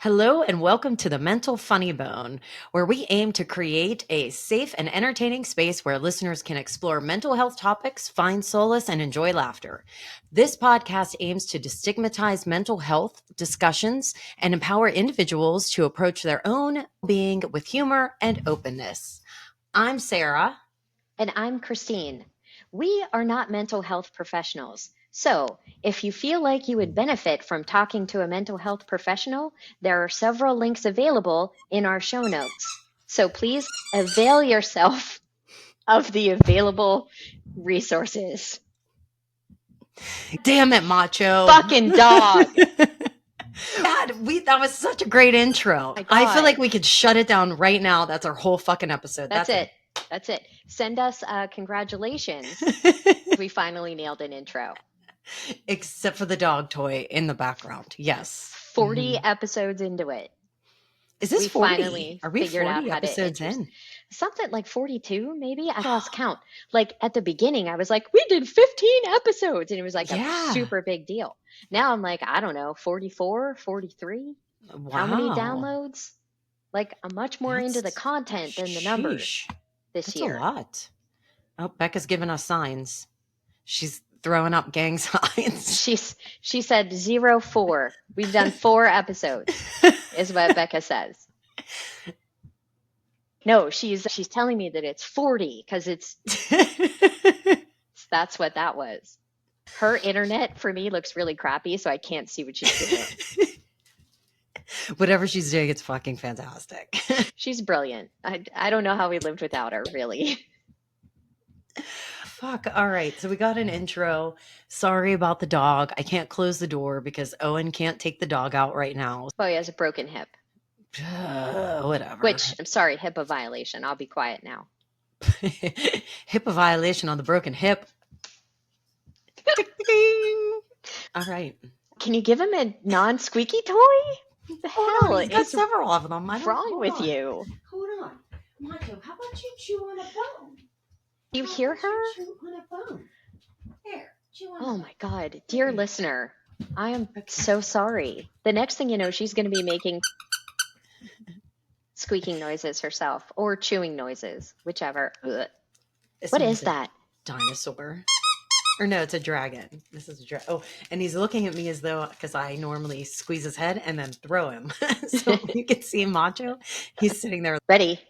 Hello and welcome to the Mental Funny Bone, where we aim to create a safe and entertaining space where listeners can explore mental health topics, find solace, and enjoy laughter. This podcast aims to destigmatize mental health discussions and empower individuals to approach their own being with humor and openness. I'm Sarah. And I'm Christine. We are not mental health professionals. So, if you feel like you would benefit from talking to a mental health professional, there are several links available in our show notes. So, please avail yourself of the available resources. Damn it, Macho. Fucking dog. God, that was such a great intro. My I feel God. like we could shut it down right now. That's our whole fucking episode. That's it. That's it. Send us congratulations. We finally nailed an intro. Except for the dog toy in the background. Yes. 40 episodes into it. Is this We 40? finally Are we figured 40 out how to episodes introduce in? something like 42 maybe. I lost count. Like at the beginning I was like, we did 15 episodes and it was like Yeah. a super big deal. Now I'm like, I don't know, 44, 43. Wow. How many downloads? Like I'm much more into the content than the numbers Sheesh. this That's year. a lot. Oh, Becca's giving us signs. She's throwing up gang signs. She said 04. We've done 4 episodes is what Becca says. No, she's telling me that it's 40 because that's what that was. Her internet for me looks really crappy, so I can't see what she's doing. Whatever she's doing, it's fucking fantastic. She's brilliant. I don't know how we lived without her, really. Fuck. All right. So we got an intro. Sorry about the dog. I can't close the door because Owen can't take the dog out right now. Oh, he has a broken hip. Whatever. Which, I'm sorry, HIPAA violation. I'll be quiet now. HIPAA violation on the broken hip. All right. Can you give him a non-squeaky toy? What the hell? He's got several of them. What's wrong with you? Hold on. Macho, how about you chew on a bone? You hear her? Chew on a bone. There. Chew on Oh my God. Dear listener, I am so sorry. The next thing you know, she's going to be making squeaking noises herself or chewing noises, whichever. What is that? Dinosaur. Or no, it's a dragon. This is a dragon. Oh, and he's looking at me as though, because I normally squeeze his head and then throw him. So you can see Macho. He's sitting there. Ready.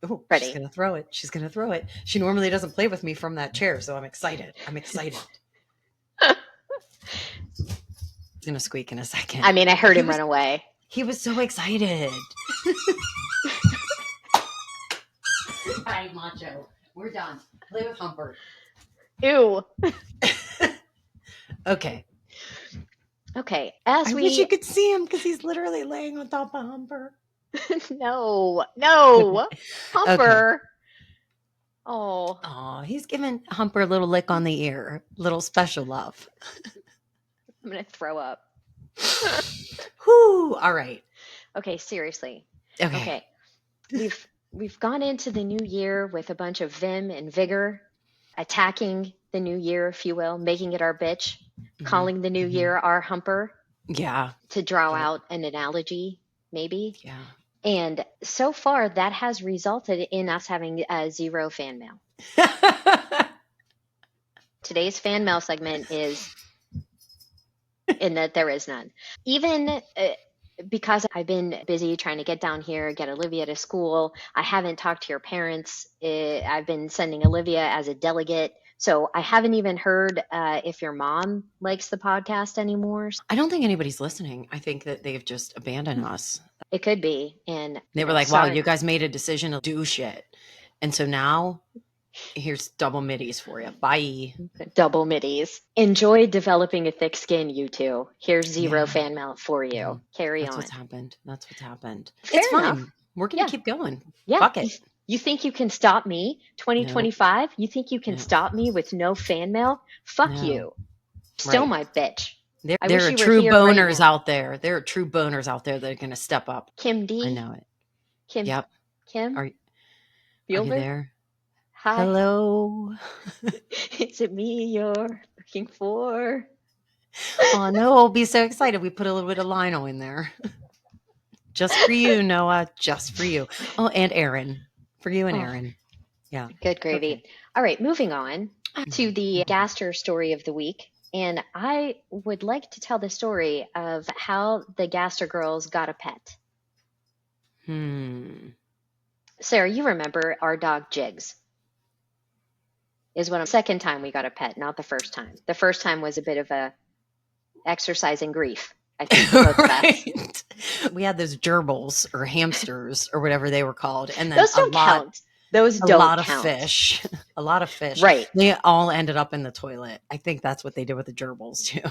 Oh, Ready. She's going to throw it. She's going to throw it. She normally doesn't play with me from that chair, so I'm excited. He's going to squeak in a second. I mean, I heard him run away. He was so excited. All right, Macho. We're done. Play with Humper. Ew. Okay. I wish you could see him because he's literally laying on top of Humper. No. Humper. Okay. Oh, he's giving Humper a little lick on the ear, little special love. I'm gonna throw up. Whoo! All right. Okay, seriously. Okay. We've gone into the new year with a bunch of vim and vigor, attacking the new year, if you will, making it our bitch, calling the new year our Humper. Yeah. To draw out an analogy, maybe. Yeah. And so far, that has resulted in us having 0 fan mail. Today's fan mail segment is in that there is none. Even because I've been busy trying to get down here, get Olivia to school, I haven't talked to your parents. I've been sending Olivia as a delegate. So I haven't even heard if your mom likes the podcast anymore. I don't think anybody's listening. I think that they've just abandoned us. It could be. And they were like, wow, you guys made a decision to do shit. And so now here's double middies for you. Bye. Double middies. Enjoy developing a thick skin, you two. Here's 0 fan mail for you. Carry on. That's what's happened. Fair it's enough. fine. We're going to keep going. Yeah. Fuck it. You think you can stop me? 2025? You think you can stop me with no fan mail? Fuck you. Still my bitch. There are true boners out there. There are true boners out there that are going to step up. Kim D. I know it. Kim. Yep. Kim. Are you there? Hi. Hello. Is it me you're looking for? Oh no, I'll be so excited. We put a little bit of Lionel in there. Just for you, Noah. Just for you. Oh, and Aaron. For you and Oh, Aaron. Yeah. good gravy. Okay. All right, moving on to Mhm. the Mhm. Gaster story of the week. And I would like to tell the story of how the Gaster girls got a pet. Hmm. Sarah, you remember our dog Jigs is when the second time we got a pet, not the first time. The first time was a bit of a exercise in grief, I think, for both of us. Right. We had those gerbils or hamsters or whatever they were called, and then Those don't count. Those a don't lot of count. fish, a lot of fish. Right. They all ended up in the toilet. I think that's what they did with the gerbils too.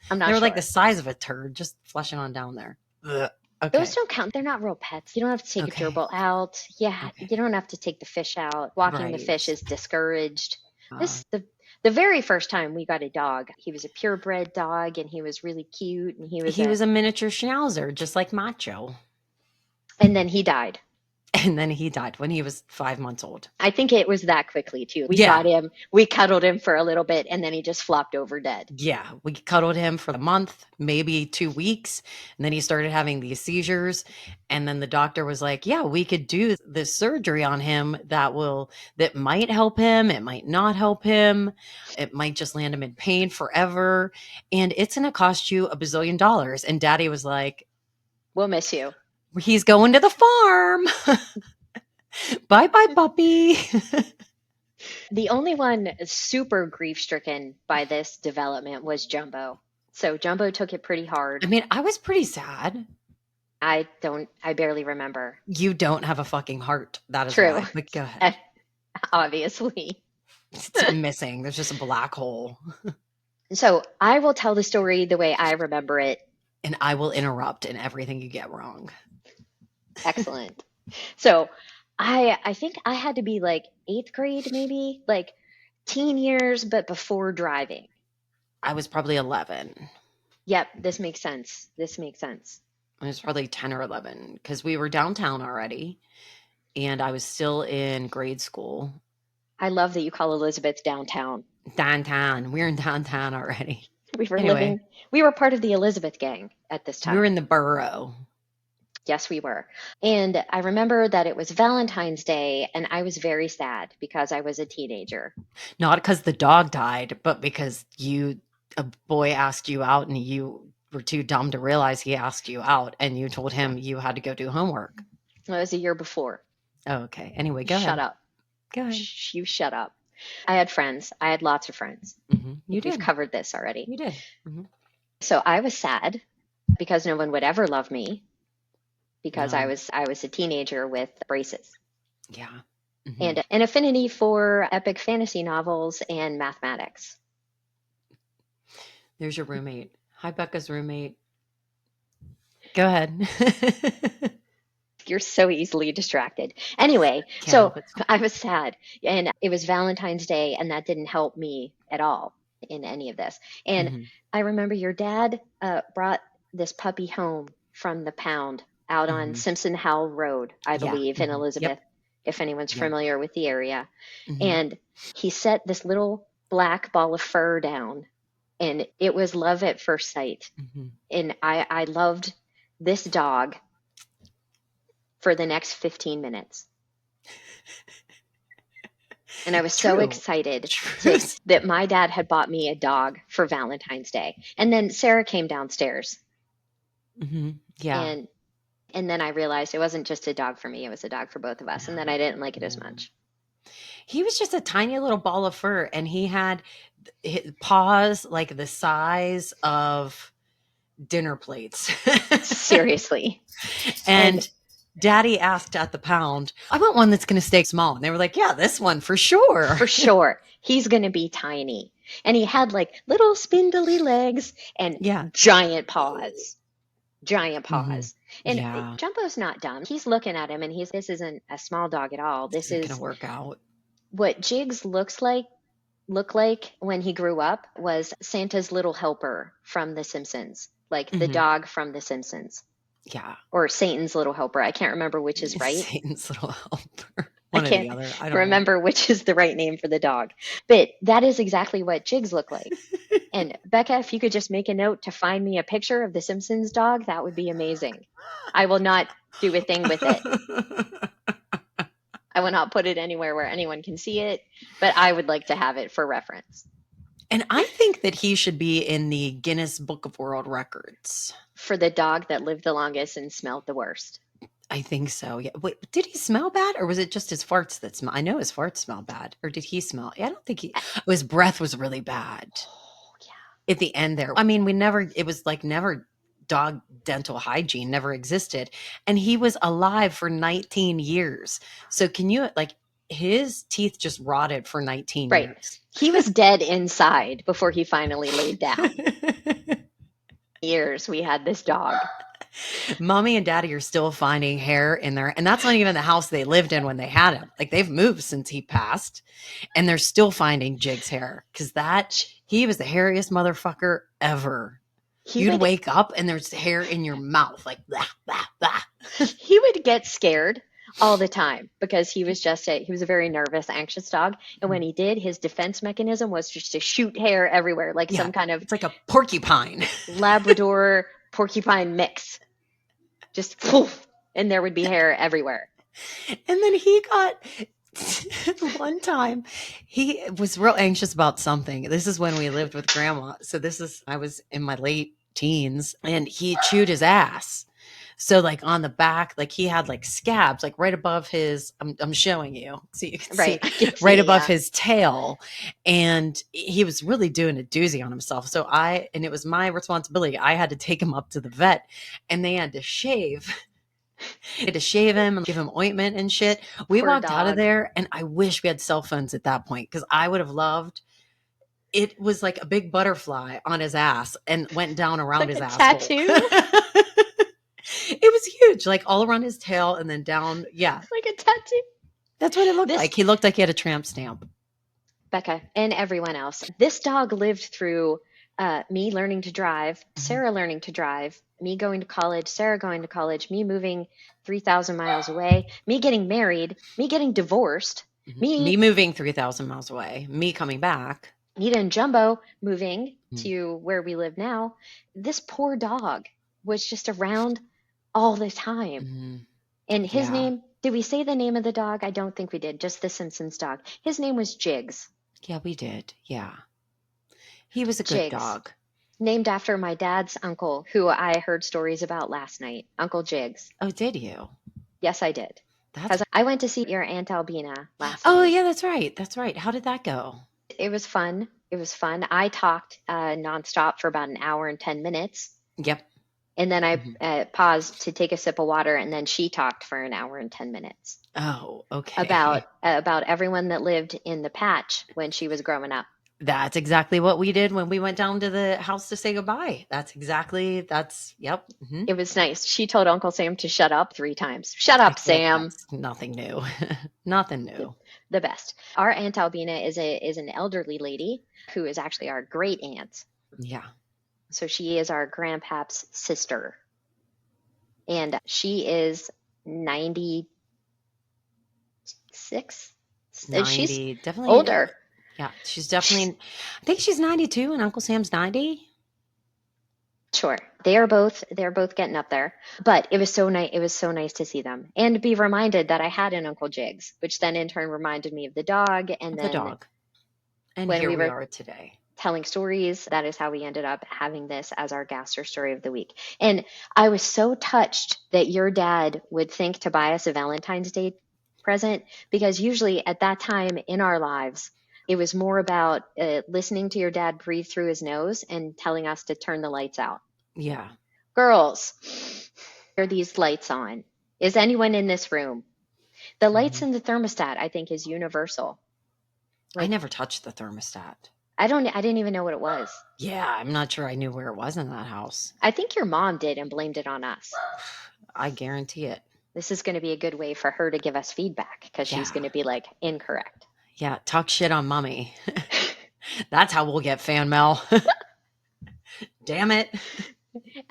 I'm They not were like the sure. size of a turd, just flushing on down there. Ugh. Those Okay. don't count. They're not real pets. You don't have to take a Okay. gerbil out. Yeah, Okay. you don't have to take the fish out. Walking the fish Right. is discouraged. Uh, The very first time we got a dog, he was a purebred dog and he was really cute and he was a miniature schnauzer, just like Macho. and then he died. And then he died when he was 5 months old. I think it was that quickly too. We Yeah. got him, we cuddled him for a little bit and then he just flopped over dead. Yeah. We cuddled him for a month, maybe 2 weeks. And then he started having these seizures. And then the doctor was like, yeah, we could do this surgery on him that might help him. It might not help him. It might just land him in pain forever. And it's going to cost you $1 bazillion. And daddy was like, We'll miss you. he's going to the farm. Bye bye, puppy. The only one super grief stricken by this development was Jumbo. So Jumbo took it pretty I hard. mean, I was pretty sad. I barely remember. You don't have a fucking heart. That is True. why. But go ahead. Obviously. It's missing. There's just a black hole. So I will tell the story the way I remember it. And I will interrupt in everything you get wrong. Excellent. So I think I had to be like eighth grade, maybe like teen years, but before driving. I was probably 11. Yep, this makes sense. This makes sense. I was probably 10 or 11 because we were downtown already. And I was still in grade school. I love that you call Elizabeth downtown. Downtown. We're in downtown already. We were Anyway, we were part of the Elizabeth gang at this we were time. in the borough. Yes, we were. And I remember that it was Valentine's Day, and I was very sad because I was a teenager. Not because the dog died, but because a boy asked you out and you were too dumb to realize he asked you out and you told him you had to go do homework. It was a year before. Oh, okay. Anyway, go Shut ahead. up. Go ahead. Shh, you shut up. I had friends. I had lots of friends. You We've did. covered this already. You did. Mm-hmm. So I was sad because no one would ever love me because No. I was a teenager with braces Yeah. Mm-hmm. and an affinity for epic fantasy novels and mathematics. There's your roommate. Hi, Becca's roommate. Go ahead. You're so easily distracted. Anyway, Can't so help it. I was sad and it was Valentine's Day and that didn't help me at all in any of this. And Mhm. I remember your dad brought this puppy home from the pound out on Mhm. Simpson Howell Road, I Yeah. believe, in Mhm. Elizabeth, Yep. if anyone's Yep. familiar with the area. Mhm. And he set this little black ball of fur down, and it was love at first sight. Mhm. And I loved this dog for the next 15 minutes. And I was so True. excited True. that my dad had bought me a dog for Valentine's Day. And then Sarah came downstairs. Mhm. Yeah. And then I realized it wasn't just a dog for me, it was a dog for both of us. And then I didn't like it as No. much. He was just a tiny little ball of fur, and he had his paws like the size of dinner plates. Seriously. And Daddy asked at the pound, I want one that's going to stay small. And they were like, yeah, this one for sure. For sure. He's going to be tiny. And he had like little spindly legs and Yeah. giant paws. Giant Mhm. paws. And Yeah. Jumbo's not dumb. He's looking at him and this isn't a small dog at all. This Isn't is going to work out. what Jigs looked like when he grew up was Santa's little helper from The Simpsons, like the Mhm. dog from The Simpsons, Yeah. or Satan's little helper. I can't remember which is right. Satan's little helper. I One or the can't other. I don't know. remember which is the right name for the dog, but that is exactly what Jigs looked like. And Becca, if you could just make a note to find me a picture of the Simpsons dog, that would be amazing. I will not do a thing with it. I will not put it anywhere where anyone can see it, but I would like to have it for reference. And I think that he should be in the Guinness Book of World Records. For the dog that lived the longest and smelled the worst. I think so. Yeah. Wait, did he smell bad, or was it just his farts that smell? I know his farts smell bad, or did he smell? Yeah, I don't think he. His breath was really bad Oh, yeah. at the end there. I mean, we never. It was like never. Dog dental hygiene never existed, and he was alive for 19 years. So can you like his teeth just rotted for 19 Right. years? He was dead inside before he finally laid down. Years we had this dog. Mommy and daddy are still finding hair in there. And that's not even the house they lived in when they had him. Like they've moved since he passed and they're still finding Jig's hair because he was the hairiest motherfucker ever. You'd wake up and there's hair in your mouth like blah, blah, blah. He would get scared all the time because he was a very nervous, anxious dog. And when he did, his defense mechanism was just to shoot hair everywhere, like some kind of. It's like a porcupine. Labrador porcupine mix. Just poof, and there would be hair everywhere. And then he got one time he was real anxious about something. This is when we lived with grandma. So I was in my late teens and he chewed his ass. So like on the back, like he had like scabs, like right above his, I'm showing you so you can see right above his tail. And he was really doing a doozy on himself. So and it was my responsibility. I had to take him up to the vet and they had to shave. They had to shave him and give him ointment and shit. We walked out of there and I wish we had cell phones at that point because I would have loved. It was like a big butterfly on his ass and went down around his asshole. Tattoo. It was huge, like all around his tail and then down. Yeah. Like a tattoo. That's what it looked like. He looked like he had a tramp stamp. Becca and everyone else. This dog lived through me learning to drive, Sarah learning to drive, me going to college, Sarah going to college, me moving 3,000 miles away, me getting married, me getting divorced, me moving 3,000 miles away, me coming back. Nita and Jumbo moving to where we live now. This poor dog was just around all the time. And his name, did we say the name of the dog? I don't think we did. Just the Simpsons dog. His name was Jigs. Yeah, we did. Yeah. He was a good dog. Named after my dad's uncle, who I heard stories about last night. Uncle Jigs. Oh, did you? Yes, I did. I went to see your Aunt Albina last night. Oh, night. Yeah, that's right. That's right. How did that go? It was fun. I talked nonstop for about an hour and 10 minutes. Yep. And then I paused to take a sip of water, and then she talked for an hour and 10 minutes. Oh, okay. About everyone that lived in the patch when she was growing up. That's exactly what we did when we went down to the house to say goodbye. Yep. Mm-hmm. It was nice. She told Uncle Sam to shut up 3 times. Shut up, Sam. Nothing new. Nothing new. The best. Our Aunt Albina is an elderly lady who is actually our great aunt. Yeah. So she is our grandpap's sister. And she is 96. 90, she's definitely older. Yeah, she's definitely, I think she's 92 and Uncle Sam's 90. Sure. They're both getting up there. But it was so nice. It was so nice to see them and be reminded that I had an Uncle Jigs, which then in turn reminded me of the dog. And then the dog. And when here we are today. Telling stories. That is how we ended up having this as our Gaster Story of the Week. And I was so touched that your dad would think to buy us a Valentine's Day present, because usually at that time in our lives, it was more about listening to your dad breathe through his nose and telling us to turn the lights out. Yeah. Girls, are these lights on? Is anyone in this room? The lights in the thermostat, I think, is universal. I never touched the thermostat. I didn't even know what it was. Yeah, I'm not sure I knew where it was in that house. I think your mom did and blamed it on us. I guarantee it. This is going to be a good way for her to give us feedback, because she's going to be like, incorrect. Yeah, talk shit on mommy. That's how we'll get fan mail. Damn it.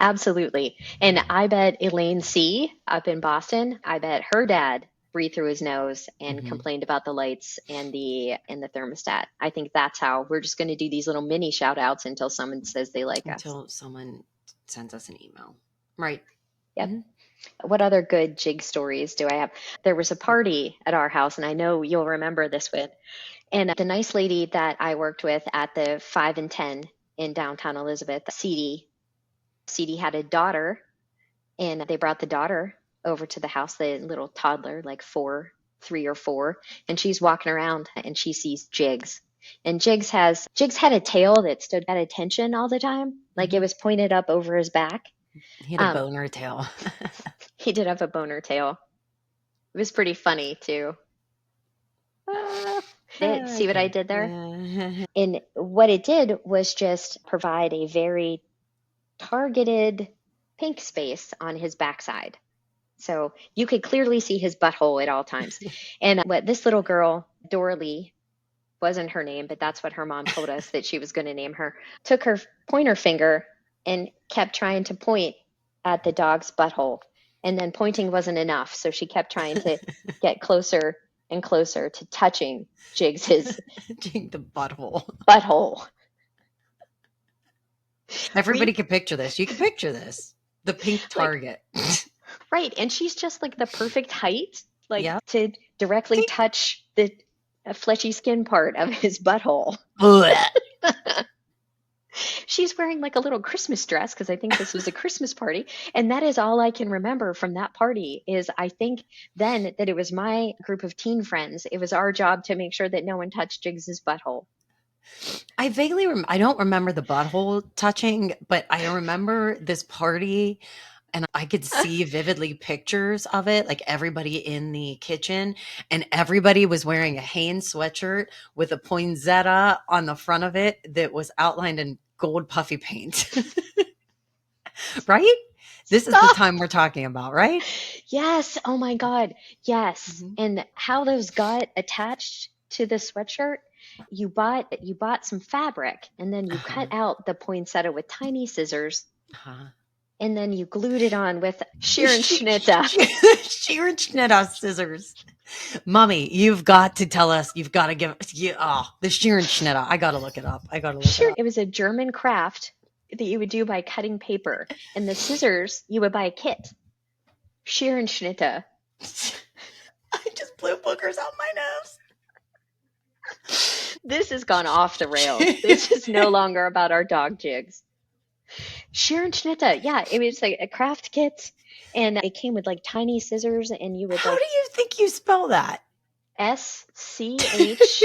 Absolutely. And I bet Elaine C. up in Boston, I bet her dad breathe through his nose and complained about the lights and the thermostat. I think that's how we're just going to do these little mini shout outs until someone says they like us. Until someone sends us an email. Right. Yep. What other good jig stories do I have? There was a party at our house, and I know you'll remember this one. And the nice lady that I worked with at the 5 and 10 in downtown Elizabeth, Cede had a daughter, and they brought the daughter over to the house, the little toddler, like 3 or 4, and she's walking around and she sees Jigs. And Jigs had a tail that stood at attention all the time, like it was pointed up over his back. He had a boner tail. He did have a boner tail. It was pretty funny too. See what I did there? And what it did was just provide a very targeted pink space on his backside. So you could clearly see his butthole at all times. And what this little girl, Doralee, wasn't her name, but that's what her mom told us that she was going to name her, took her pointer finger and kept trying to point at the dog's butthole. And then pointing wasn't enough. So she kept trying to get closer and closer to touching Jigs's the butthole. Everybody can picture this. You can picture this. The pink target. Right. And she's just like the perfect height, to directly touch the fleshy skin part of his butthole. She's wearing like a little Christmas dress, because I think this was a Christmas party. And that is all I can remember from that party is I think then that it was my group of teen friends. It was our job to make sure that no one touched Jigs's butthole. I vaguely I don't remember the butthole touching, but I remember this party. And I could see vividly pictures of it, like everybody in the kitchen, and everybody was wearing a Hanes sweatshirt with a poinsettia on the front of it that was outlined in gold puffy paint. Right? This is the time we're talking about, right? Yes. Oh my God. Yes. And how those got attached to the sweatshirt, you bought some fabric, and then you cut out the poinsettia with tiny scissors. And then you glued it on with Scherenschnitte. Scherenschnitte scissors. Mommy, you've got to tell us. You've got to give us. The Scherenschnitte. I got to look it up. It was a German craft that you would do by cutting paper. And the scissors, you would buy a kit. Scherenschnitte. I just blew boogers out my nose. This has gone off the rails. This is no longer about our dog Jigs. Scherenschnitte, yeah, it was like a craft kit, and it came with like tiny scissors, and you would. How do you think you spell that? SCHEREINSCH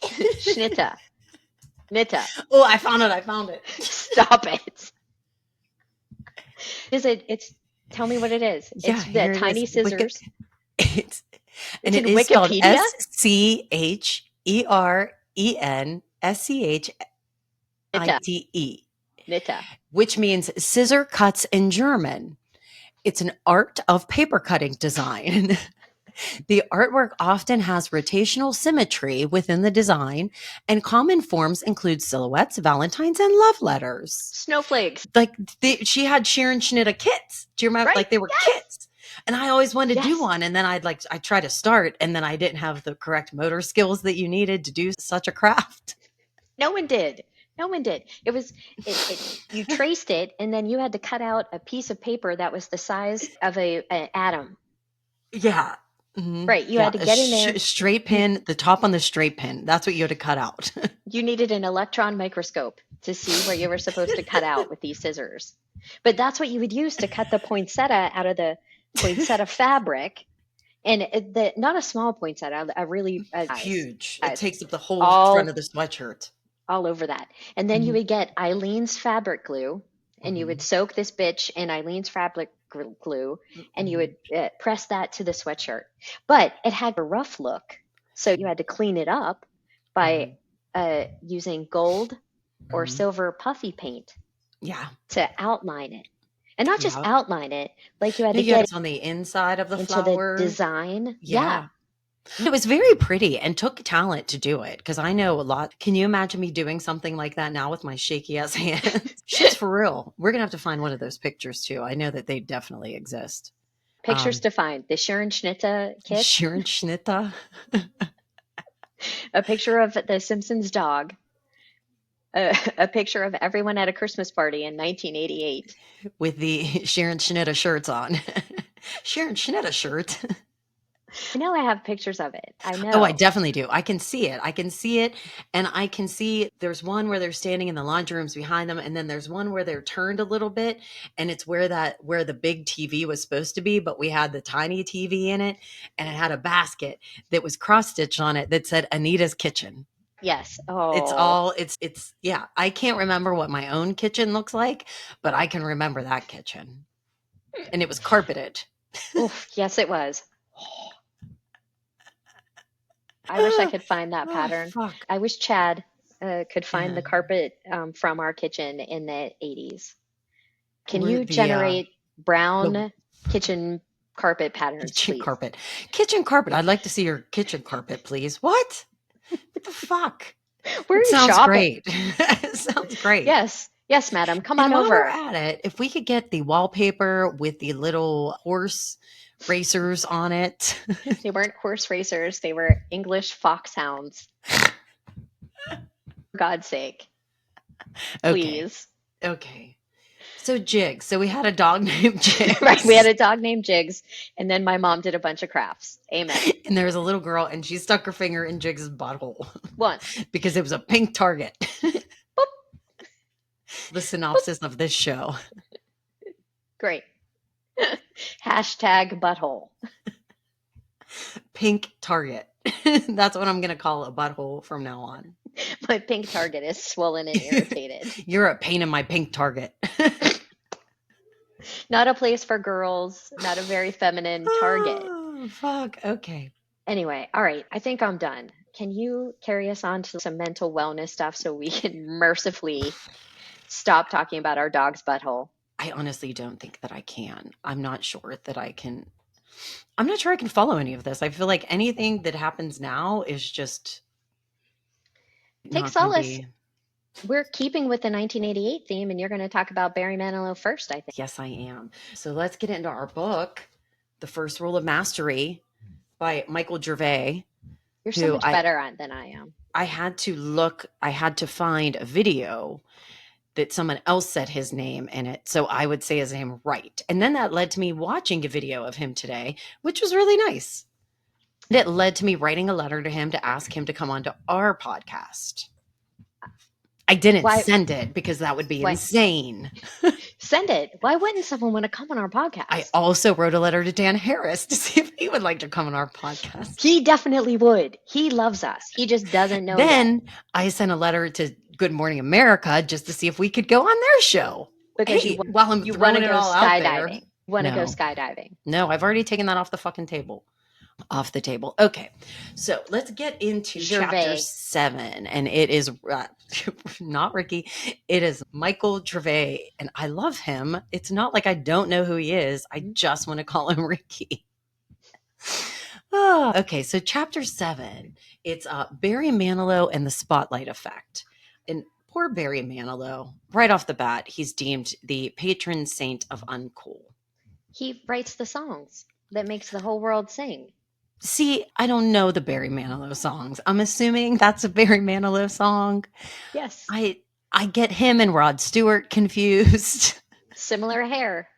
Schnitte. Nitte. Oh, I found it. Stop it. It's tell me what it is. Yeah, it's the tiny scissors. It's it is Wikipedia? Spelled SCHERENSCHITE. Nitte. Which means scissor cuts in German. It's an art of paper cutting design. The artwork often has rotational symmetry within the design, and common forms include silhouettes, valentines, and love letters. Snowflakes. Like she had Scherenschnitte kits. Do you remember? Right? Like they were kits. And I always wanted to do one. And then I try to start, and then I didn't have the correct motor skills that you needed to do such a craft. No one did. It was, you traced it, and then you had to cut out a piece of paper that was the size of an atom. Yeah. Mm-hmm. Right. You had to get in there. Straight pin, the top on the straight pin. That's what you had to cut out. You needed an electron microscope to see what you were supposed to cut out with these scissors. But that's what you would use to cut the poinsettia out of the poinsettia fabric. And not a small poinsettia, a really huge. It takes up the whole front of the sweatshirt. All over that. And then you would get Eileen's fabric glue, and you would soak this bitch in Eileen's fabric glue, and you would press that to the sweatshirt. But it had a rough look, so you had to clean it up by using gold or silver puffy paint. Yeah. To outline it. And not just outline it, like you had to get it on the inside of the into flower. the design. Yeah. It was very pretty and took talent to do it, because I know a lot. Can you imagine me doing something like that now with my shaky ass hands? Shit's for real. We're gonna have to find one of those pictures too. I know that they definitely exist. Pictures to find. The Sharon Schnitta kit, Sharon Schnitta a picture of the Simpsons dog, a picture of everyone at a Christmas party in 1988. with the Sharon Schnitta shirts on. Sharon Schnitta shirt. I know I have pictures of it. I Oh, I know. definitely do. I can see it. I can see it. And I can see there's one where they're standing in the laundry rooms behind them. And then there's one where they're turned a little bit. And it's where the big TV was supposed to be, but we had the tiny TV in it. And it had a basket that was cross stitched on it that said Anita's Kitchen. Yes. It's Oh, all, yeah. I can't remember what my own kitchen looks like, but I can remember that kitchen. And it was carpeted. oof, yes, it was. I wish I could find that Oh, pattern. fuck. I wish Chad could find Yeah. the carpet from our kitchen in the 80s. Can We're you generate brown kitchen carpet patterns, kitchen please? carpet. Kitchen carpet. I'd like to see your kitchen carpet, please. What? What the fuck? Where are It you sounds shopping? great. It sounds great. Yes, yes, madam. Come And on while we're over. at it, if we could get the wallpaper with the little horse racers on it. They weren't horse racers, they were English foxhounds. For God's sake, Okay. please. Okay. So Jigs. So we had a dog named Jigs. Right, we had a dog named Jigs, and then my mom did a bunch of crafts. Amen. And there was a little girl, and she stuck her finger in Jigs' butthole Once. because it was a pink target. The synopsis of this show. Great. Hashtag butthole. Pink target. That's what I'm going to call a butthole from now on. My pink target is swollen and irritated. You're a pain in my pink target. Not a place for girls, not a very feminine target. Oh, fuck. Okay. Anyway, all right, I think I'm done. Can you carry us on to some mental wellness stuff so we can mercifully stop talking about our dog's butthole? I honestly don't think that I can. I'm not sure that I can. I'm not sure I can follow any of this. I feel like anything that happens now is just Take not gonna solace. be. We're keeping with the 1988 theme, and you're going to talk about Barry Manilow first, I think. Yes, I am. So let's get into our book, The First Rule of Mastery by Michael Gervais. You're so Who much better than I am. I had to find a video that someone else said his name in it, so I would say his name right. And then that led to me watching a video of him today, which was really nice. It led to me writing a letter to him to ask him to come onto our podcast. I didn't send it because that would be insane. Send it. Why wouldn't someone want to come on our podcast? I also wrote a letter to Dan Harris to see if he would like to come on our podcast. He definitely would. He loves us. He just doesn't know Then yet. I sent a letter to Good Morning America just to see if we could go on their show. Because while I'm throwing it all out there. skydiving. You want to go skydiving. No, I've already taken that off the fucking table. Off the table. Okay. So let's get into chapter 7. And it is not Ricky. It is Michael Gervais. And I love him. It's not like I don't know who he is. I just want to call him Ricky. Okay. So chapter 7. It's Barry Manilow and the Spotlight Effect. And poor Barry Manilow, right off the bat, he's deemed the patron saint of uncool. He writes the songs that makes the whole world sing. See, I don't know the Barry Manilow songs. I'm assuming that's a Barry Manilow song. Yes. I get him and Rod Stewart confused. Similar hair.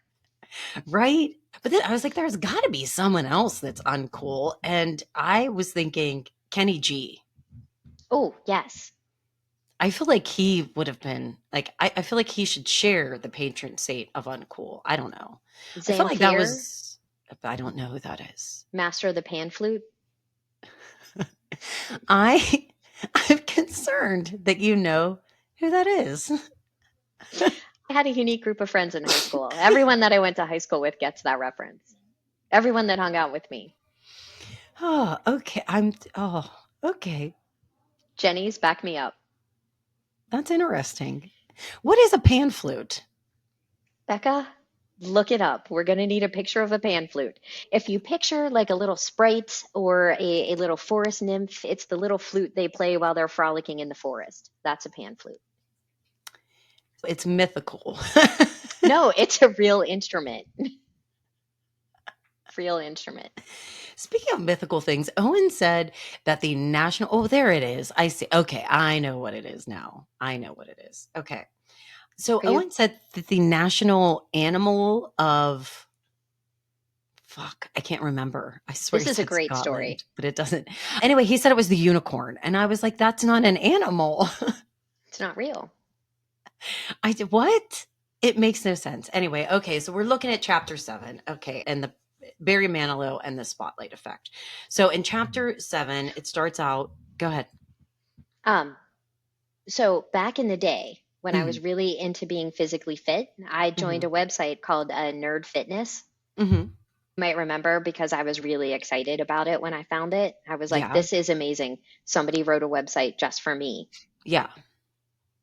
Right? But then I was like, there's got to be someone else that's uncool. And I was thinking Kenny G. Oh, yes. I feel like he would have been, like, I feel like he should share the patron saint of uncool. I don't know. I feel like that was... I don't know who that is. Master of the Pan Flute. I'm concerned that you know who that is. I had a unique group of friends in high school. Everyone that I went to high school with gets that reference. Everyone that hung out with me. Oh, okay. Okay. Jenny's, back me up. That's interesting. What is a pan flute? Becca? Look it up. We're going to need a picture of a pan flute. If you picture like a little sprite or a little forest nymph, it's the little flute they play while they're frolicking in the forest. That's a pan flute. It's mythical. No, it's a real instrument. Real instrument. Speaking of mythical things, Owen said that the national, oh, there it is. I see. Okay. I know what it is now. I know what it is. Okay. So Are you? Owen said that the national animal of, fuck, I can't remember. I swear This he is a said great story. Scotland, but it doesn't. Anyway, he said it was the unicorn. And I was like, that's not an animal. It's not real. I did what? It makes no sense. Anyway, okay, so we're looking at chapter 7. Okay, and the Barry Manilow and the spotlight effect. So in chapter 7, it starts out, go ahead. Um, so back in the day, when I Mhm. was really into being physically fit, I joined Mhm. a website called Nerd Fitness. Mhm. You might remember because I was really excited about it when I found it. I was like, Yeah. this is amazing. Somebody wrote a website just for me. Yeah.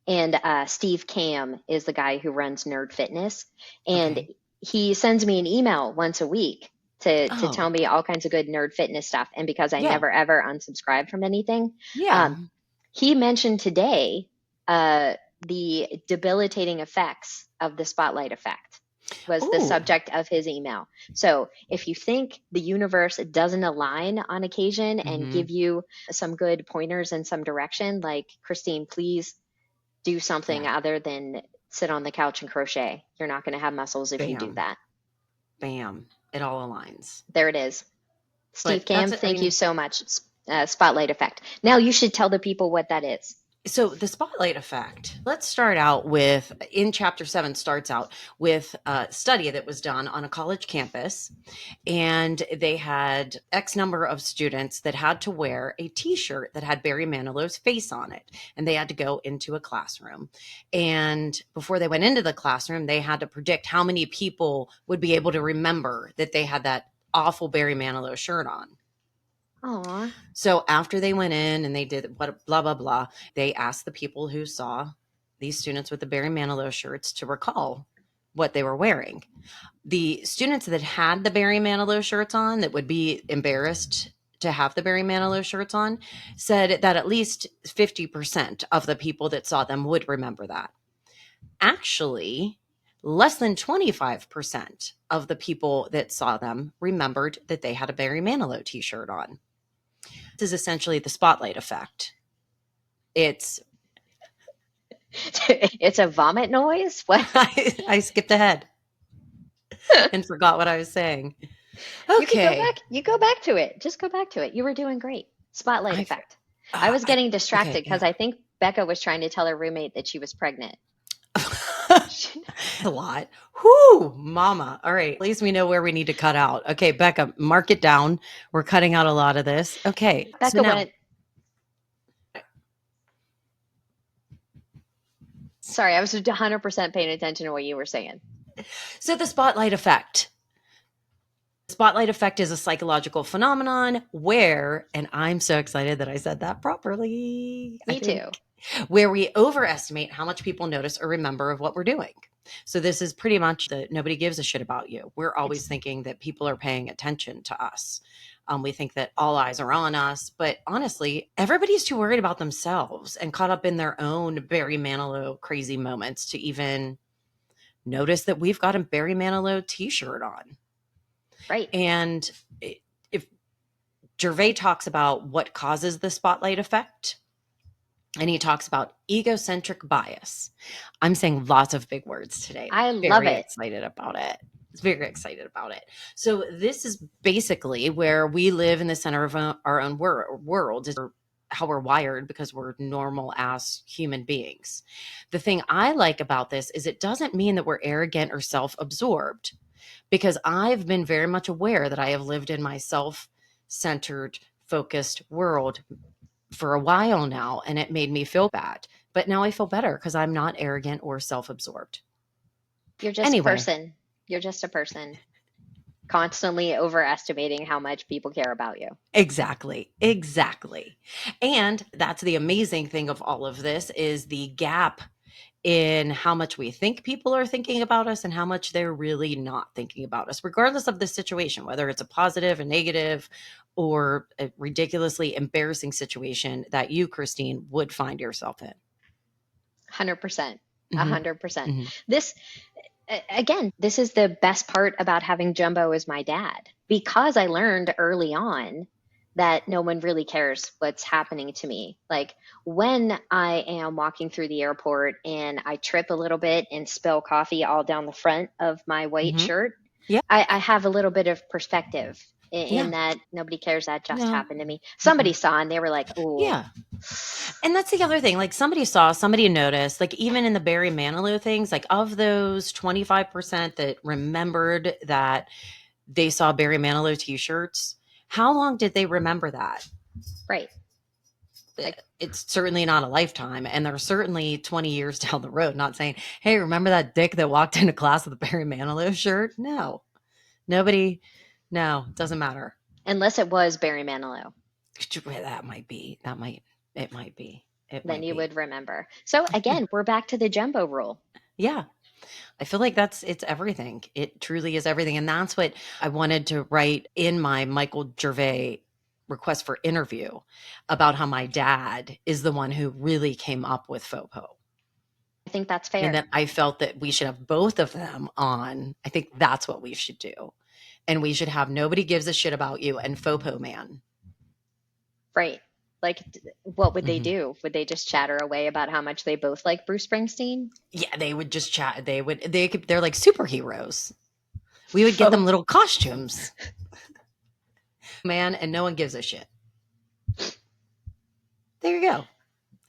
And Steve Cam is the guy who runs Nerd Fitness. And Okay. he sends me an email once a week to tell Oh, me all kinds of good nerd fitness stuff. And because I yeah. never ever unsubscribe from anything, Yeah. um, he mentioned today uh, the debilitating effects of the spotlight effect was the Ooh. subject of his email. So if you think the universe doesn't align on occasion and Mhm. give you some good pointers in some direction, like Christine, please do something Yeah. other than sit on the couch and crochet. You're not going to have muscles if you do Bam. that. Bam. It all aligns. There it is. Steve But that's Cam, it. I thank you mean, so much. Spotlight effect. Now you should tell the people what that is. so the spotlight effect, let's start out with, in chapter 7 starts out with a study that was done on a college campus, and they had X number of students that had to wear a t-shirt that had Barry Manilow's face on it, and they had to go into a classroom, and before they went into the classroom they had to predict how many people would be able to remember that they had that awful Barry Manilow shirt on. Aw. So after they went in and they did what blah blah blah, they asked the people who saw these students with the Barry Manilow shirts to recall what they were wearing. The students that had the Barry Manilow shirts on, that would be embarrassed to have the Barry Manilow shirts on, said that at least 50% of the people that saw them would remember that. Actually, less than 25% of the people that saw them remembered that they had a Barry Manilow t-shirt on. This is essentially the spotlight effect. It's It's a vomit noise? What? I skipped ahead and forgot what I was saying. You could go Okay. back. You go back to it. Just go back to it. You were doing great. Spotlight I effect. I was I getting okay, distracted because yeah. I think Becca was trying to tell her roommate that she was pregnant. A lot. Whoo, mama. All right. At least we know where we need to cut out. Okay, Becca, mark it down. We're cutting out a lot of this. Okay. So Becca now, went, sorry, I was 100% paying attention to what you were saying. so the spotlight effect. Spotlight effect is a psychological phenomenon where, and I'm so excited that I said that properly, I Me too. think, where we overestimate how much people notice or remember of what we're doing. So this is pretty much that nobody gives a shit about you. We're always It's thinking that people are paying attention to us. We think that all eyes are on us, but honestly, everybody's too worried about themselves and caught up in their own Barry Manilow crazy moments to even notice that we've got a Barry Manilow t-shirt on. right. And if Gervais talks about what causes the spotlight effect, and he talks about egocentric bias. I'm saying lots of big words today. I love Very it. excited about it. Very excited about it. So this is basically where we live in the center of our own world, is how we're wired because we're normal ass human beings. The thing I like about this is it doesn't mean that we're arrogant or self-absorbed, because I've been very much aware that I have lived in my self-centered, focused world for a while now, and it made me feel bad. But now I feel better because I'm not arrogant or self absorbed. You're just a Anyway, person. You're just a person constantly overestimating how much people care about you. exactly. Exactly. And that's the amazing thing of all of this is the gap in how much we think people are thinking about us and how much they're really not thinking about us, regardless of the situation, whether it's a positive, a negative, or a ridiculously embarrassing situation that you, Christine, would find yourself in. 100%. Mhm. 100%. Mhm. This, again, this is the best part about having Jumbo as my dad, because I learned early on that no one really cares what's happening to me. Like when I am walking through the airport and I trip a little bit and spill coffee all down the front of my white Mhm. shirt, Yeah. I have a little bit of perspective in Yeah. that nobody cares that just No. happened to me. Somebody Mm-mm. saw and they were like, oh, Yeah. And that's the other thing. Like somebody saw, somebody noticed, like even in the Barry Manilow things, like of those 25% that remembered that they saw Barry Manilow t-shirts, how long did they remember that? right. Like, It's certainly not a lifetime. And they're certainly 20 years down the road, not saying, hey, remember that dick that walked into class with a Barry Manilow shirt? No. Nobody, no, doesn't matter. unless it was Barry Manilow, That might be, it might be, it then might you be. would remember. So again, we're back to the Jumbo rule. Yeah. I feel like it's everything. It truly is everything. And that's what I wanted to write in my Michael Gervais request for interview about how my dad is the one who really came up with FOPO. I think that's And fair. that I felt that we should have both of them on. I think that's what we should do. And we should have Nobody Gives a Shit About You and FOPO Man. Right. Like, what would they Mhm. do? Would they just chatter away about how much they both like Bruce Springsteen? Yeah, they would just chat. They're like superheroes. We would get them little costumes, man, and no one gives a shit. There you go.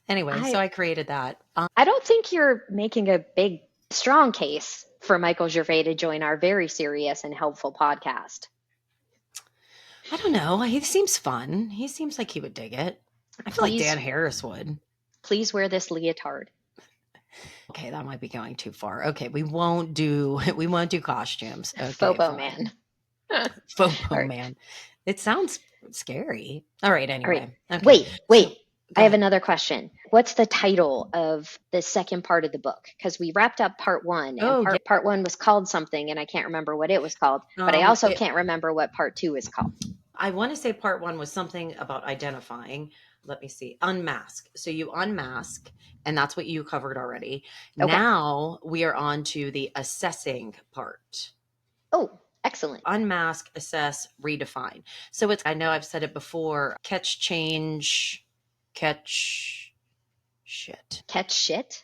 Anyway, so I I created that. I don't think you're making a big, strong case for Michael Gervais to join our very serious and helpful podcast. I don't know. He seems fun. He seems like he would dig it. I feel like Dan Please, Harris would. please wear this leotard. Okay, that might be going too far. Okay, we won't do costumes. Okay, Fobo fine. man. All FOPO right. man. It sounds scary. All right, All right. anyway. Okay. Wait, So wait. I go have ahead. another question. What's the title of the second part of the book? Because we wrapped up part one, and Oh, yeah. part one was called something, and I can't remember what it was called. But I also It, can't remember what part two is called. I want to say part one was something about identifying. Let me see. Unmask. So you unmask, and that's what you covered already. Okay. Now we are on to the assessing part. Oh, excellent. Unmask, assess, redefine. So I know I've said it before, catch, change, catch shit. Catch shit.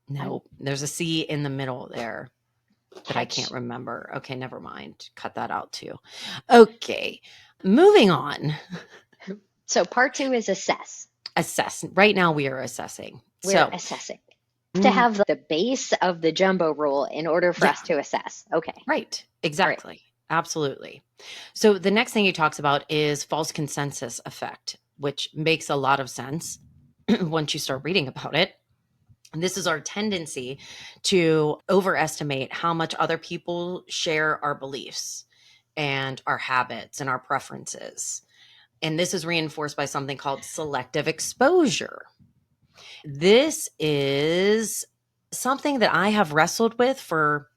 No, there's a C in the middle there that I can't Catch. remember. Okay, never mind. Cut that out too. Okay, moving on. So part two is assess. Assess. Right now we are assessing. We're So, assessing. To have the base of the jumbo rule in order for yeah, us to assess. Okay. right. All right. Exactly. Absolutely. So the next thing he talks about is false consensus effect, which makes a lot of sense once you start reading about it. And this is our tendency to overestimate how much other people share our beliefs and our habits and our preferences. And this is reinforced by something called selective exposure. This is something that I have wrestled with for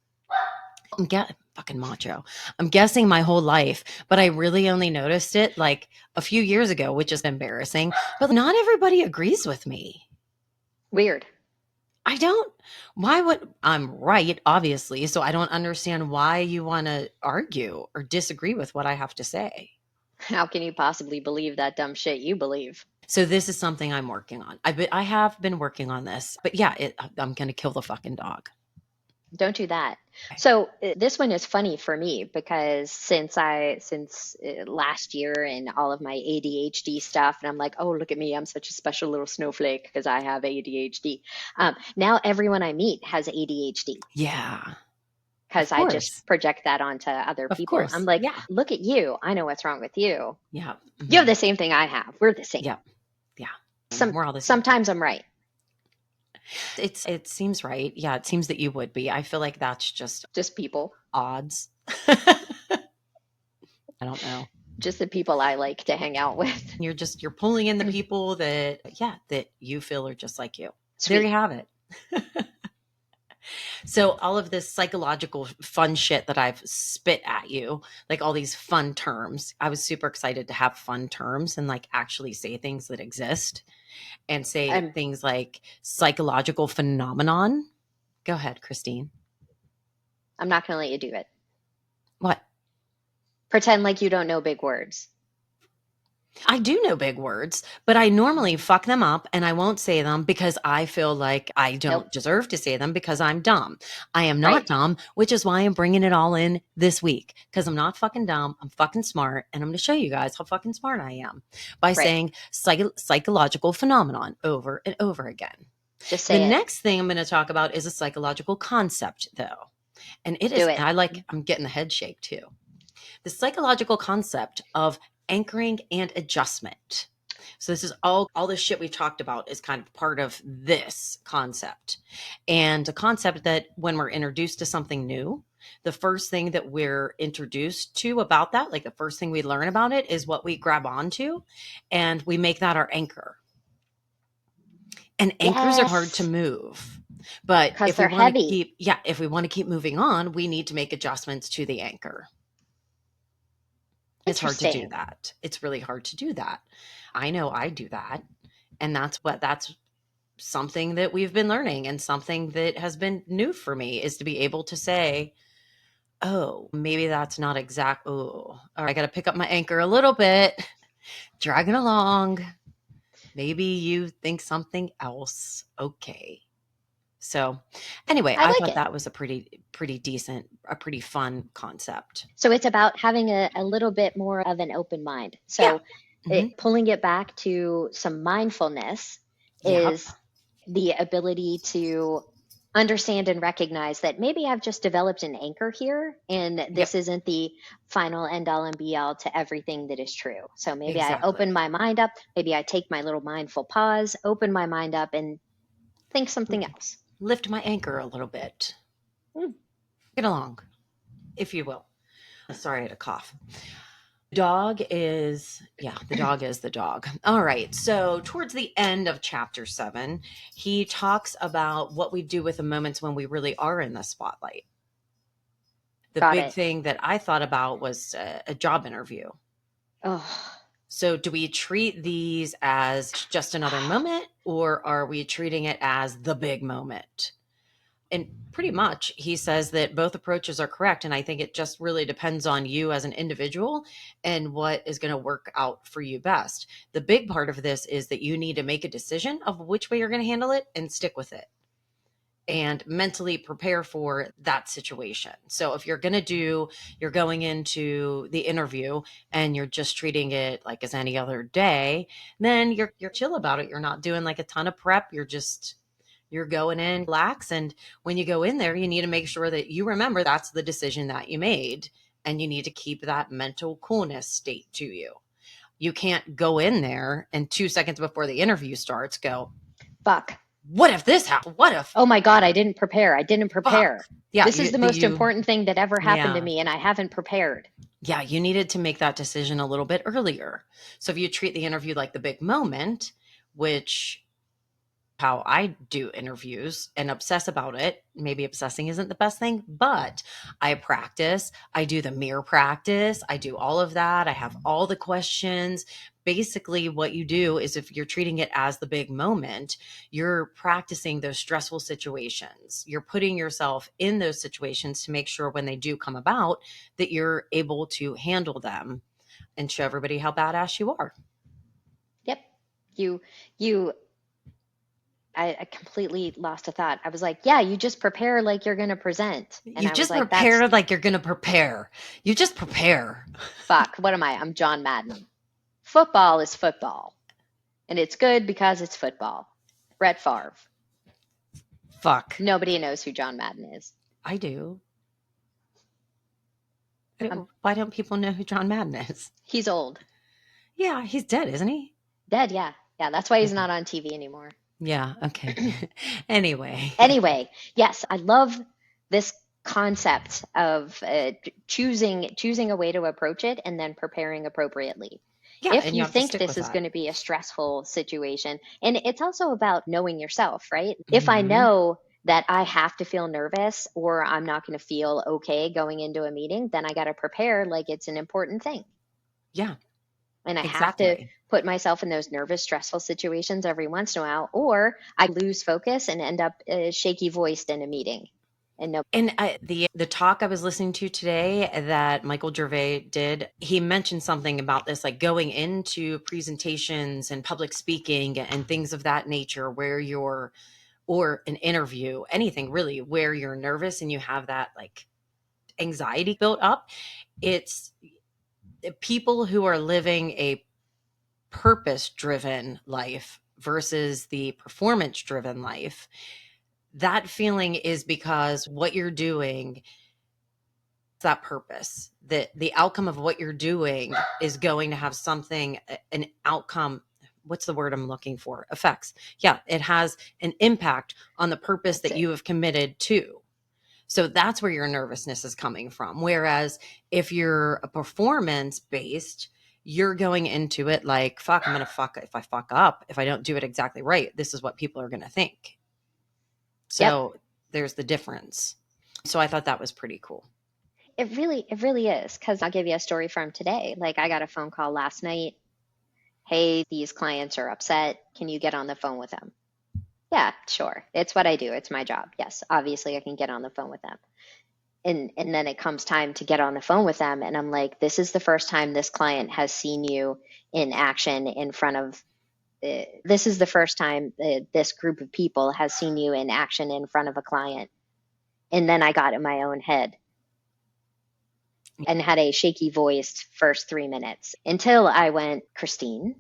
fucking macho. I'm guessing my whole life, but I really only noticed it like a few years ago, which is embarrassing. But not everybody agrees with me. Weird. I don't. Why would I'm right, obviously. So I don't understand why you want to argue or disagree with what I have to say. How can you possibly believe that dumb shit you believe? So this is something I'm working on. I have been working on this, but yeah, I'm gonna kill the fucking dog. Don't do that. Okay. So this one is funny for me because since last year and all of my ADHD stuff, and I'm like, oh, look at me, I'm such a special little snowflake because I have ADHD. Now everyone I meet has ADHD Yeah, because of I just course, project that onto other of people. I'm course. like, Yeah, look at you, I know what's wrong with you. yeah, You have mhm, the same thing I have. We're the same. yeah, yeah. We're all the same. Sometimes I'm right. It seems right. Yeah, it seems that you would be. I feel like that's just Just people, odds. I don't know. just the people I like to hang out with. You're pulling in the people that you feel are just like you. There you Sweet. have it. So all of this psychological fun shit that I've spit at you, like all these fun terms, I was super excited to have fun terms and like actually say things that exist and say I'm things like psychological phenomenon. Go ahead, Christine. I'm not going to let you do it. What? Pretend like you don't know big words. I do know big words, but I normally fuck them up and I won't say them because I feel like I Nope. don't deserve to say them because I'm dumb. I am not Right. dumb, which is why I'm bringing it all in this week because I'm not fucking dumb. I'm fucking smart. And I'm going to show you guys how fucking smart I am by Right. saying psychological phenomenon over and over again. Just The say it. next thing I'm going to talk about is a psychological concept, though. And it is, Do it. I'm getting the head shake too. The psychological concept of anchoring and adjustment. So this is all this shit we've talked about is kind of part of this concept. And a concept that when we're introduced to something new, the first thing that we're introduced to about that, like the first thing we learn about it is what we grab onto and we make that our anchor. And anchors are hard to Yes. move. But Because if we they're want to heavy. if we want to keep moving on, we need to make adjustments to the anchor. It's hard to do Interesting. that. It's really hard to do that. I know I do that. And that's something that we've been learning and something that has been new for me is to be able to say, oh, maybe that's not exact. Oh, I got to pick up my anchor a little bit, drag it along. Maybe you think something else. Okay. So anyway, I I like thought it. that was a pretty decent, a pretty fun concept. So it's about having a little bit more of an open mind. Yeah. So Hmm. pulling it back to some mindfulness Yep. is the ability to understand and recognize that maybe I've just developed an anchor here, and Yep. this isn't the final end all and be all to everything that is true. So maybe I Exactly. open my mind up, maybe I take my little mindful pause, open my mind up, and think something else. Lift my anchor a little bit. Hmm. Get along, if you will. Sorry, I had a cough. The dog is the dog. All right. So, towards the end of chapter 7, he talks about what we do with the moments when we really are in the spotlight. The Got big it. thing that I thought about was a job interview. Oh, So, do we treat these as just another moment or are we treating it as the big moment? And pretty much he says that both approaches are correct. And I think it just really depends on you as an individual and what is going to work out for you best. The big part of this is that you need to make a decision of which way you're going to handle it and stick with it and mentally prepare for that situation. So if you're going into the interview and you're just treating it like as any other day, then you're chill about it. You're not doing like a ton of prep. You're going in relax. And when you go in there, you need to make sure that you remember that's the decision that you made. And you need to keep that mental coolness state to you. You can't go in there and 2 seconds before the interview starts go, fuck. what if this happened? What if Oh my God, I didn't prepare. I didn't fuck? prepare. Yeah, This is the most important thing that ever happened to yeah. me, and I haven't prepared. Yeah, you needed to make that decision a little bit earlier. So if you treat the interview like the big moment, which how I do interviews and obsess about it. Maybe obsessing isn't the best thing, but I practice. I do the mirror practice. I do all of that. I have all the questions. Basically, what you do is if you're treating it as the big moment, you're practicing those stressful situations. You're putting yourself in those situations to make sure when they do come about that you're able to handle them and show everybody how badass you are. Yep. You I completely lost a thought. I was like, yeah, you just prepare like you're going to present. And You I was just like, that's prepare like you're going to prepare. You just prepare. fuck. What am I? I'm John Madden. Football is football. And it's good because it's football. Brett Favre. Fuck. Nobody knows who John Madden is. I do. I'm, Why don't people know who John Madden is? he's old. Yeah, he's dead, isn't he? Dead, yeah. Yeah, that's why he's Okay. not on TV anymore. Yeah, okay. Anyway. Anyway, yes, I love this concept of choosing a way to approach it and then preparing appropriately. Yeah, If and you you have to think stick this with is that. going to be a stressful situation, and it's also about knowing yourself, right? If I Hmm. know that I have to feel nervous or I'm not going to feel okay going into a meeting, then I got to prepare like it's an important thing. Yeah. And I have to Exactly. put myself in those nervous, stressful situations every once in a while, or I lose focus and end up shaky voiced in a meeting. And no, And the talk I was listening to today that Michael Gervais did, he mentioned something about this, like going into presentations and public speaking and things of that nature, where you're, or an interview, anything really, where you're nervous and you have that like anxiety built up. It's people who are living a purpose driven life versus the performance driven life. That feeling is because what you're doing, that purpose, that the outcome of what you're doing is going to have something, an outcome. What's the word I'm looking for? Effects. Yeah, it has an impact on the purpose that's that it. you have committed to. So that's where your nervousness is coming from. Whereas if you're a performance based, you're going into it like, fuck, I'm going to fuck. If I fuck up, if I don't do it exactly right, this is what people are going to think. Yep. So there's the difference. So I thought that was pretty cool. It really is. Because I'll give you a story from today. Like I got a phone call last night. Hey, these clients are upset. Can you get on the phone with them? Yeah, sure. It's what I do. It's my job. Yes, obviously I can get on the phone with them. And then it comes time to get on the phone with them, and I'm like, this is the first time this client has seen you in action in front of this is the first time this group of people has seen you in action in front of a client. And then I got in my own head and had a shaky voiced first 3 minutes until I went, Christine,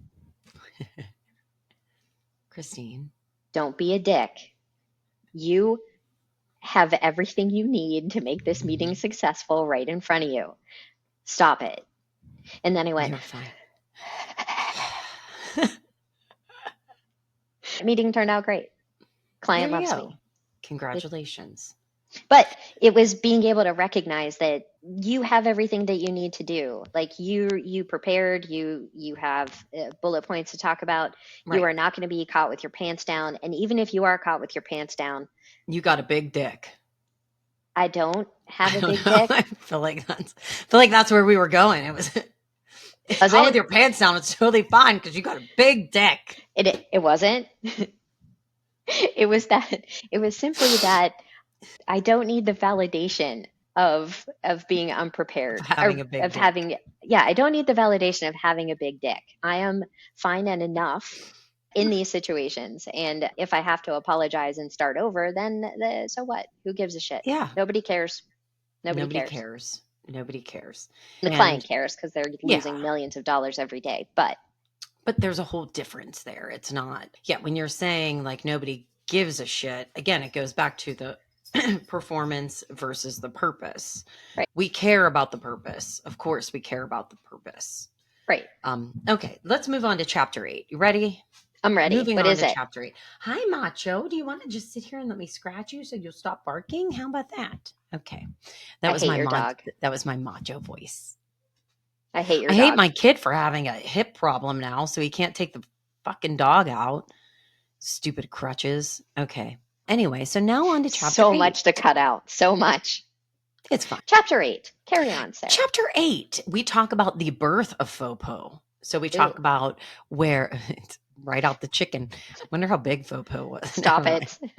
Christine. don't be a dick. You have everything you need to make this meeting successful right in front of you. Stop it. And then I went, You're fine. meeting turned out great. Client There you loves go. me. Congratulations. But it was being able to recognize that you have everything that you need to do. Like you prepared, you have bullet points to talk about. You Right. are not going to be caught with your pants down. And even if you are caught with your pants down, You got a big dick. I don't have I a don't big know. dick. I feel like that's where we were going. It was Was caught with it? your pants down. It's totally fine because you got a big dick. It wasn't. It was that. It was simply that I don't need the validation of being Of unprepared having or a big of dick. having, yeah, I don't need the validation of having a big dick. I am fine and enough in these situations. And if I have to apologize and start over, then so what? Who gives a shit? Yeah. Nobody cares. Nobody Nobody cares. cares. Nobody cares. The client And cares because they're yeah, losing millions of dollars every day. But but there's a whole difference there. It's not, yeah, when you're saying like nobody gives a shit, again, it goes back to the performance versus the purpose. right, We care about the purpose. Of course, we care about the purpose. right. Okay, let's move on to chapter 8. You ready? I'm ready. Moving What on is to it? chapter 8. Hi, Macho. Do you want to just sit here and let me scratch you so you'll stop barking? How about that? Okay. I hate your dog. That was my macho voice. I hate your I hate dog. my kid for having a hip problem now, so he can't take the fucking dog out. Stupid crutches. Okay. Anyway, so now on to chapter So 8. much to cut out. So much. It's fine. Chapter 8. Carry on, Sarah. Chapter 8, we talk about the birth of Fopo. So we Ew. talk about where it's right out the chicken. Wonder how big Fopo was. Stop Never mind. it.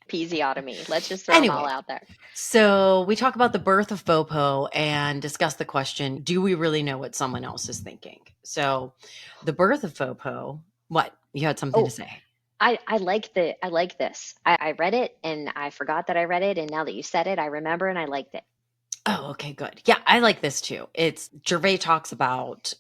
Episiotomy. Let's just throw them all Anyway, out there. so we talk about the birth of Fopo and discuss the question, do we really know what someone else is thinking? So the birth of Fopo, what? You had something to Oh, say. I like this. I read it and I forgot that I read it, and now that you said it, I remember and I liked it. Oh, okay, good. Yeah, I like this too. It's Gervais talks about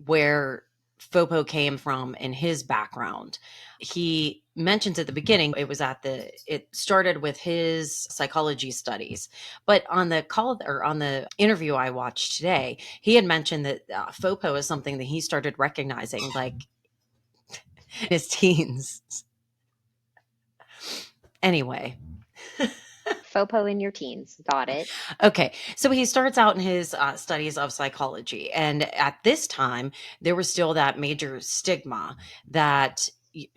where Fopo came from in his background. He mentions at the beginning it started with his psychology studies, but on the call or on the interview I watched today, he had mentioned that Fopo is something that he started recognizing like in his teens. Anyway, Fopo in your teens. Got it. okay, so he starts out in his studies of psychology, and at this time, there was still that major stigma that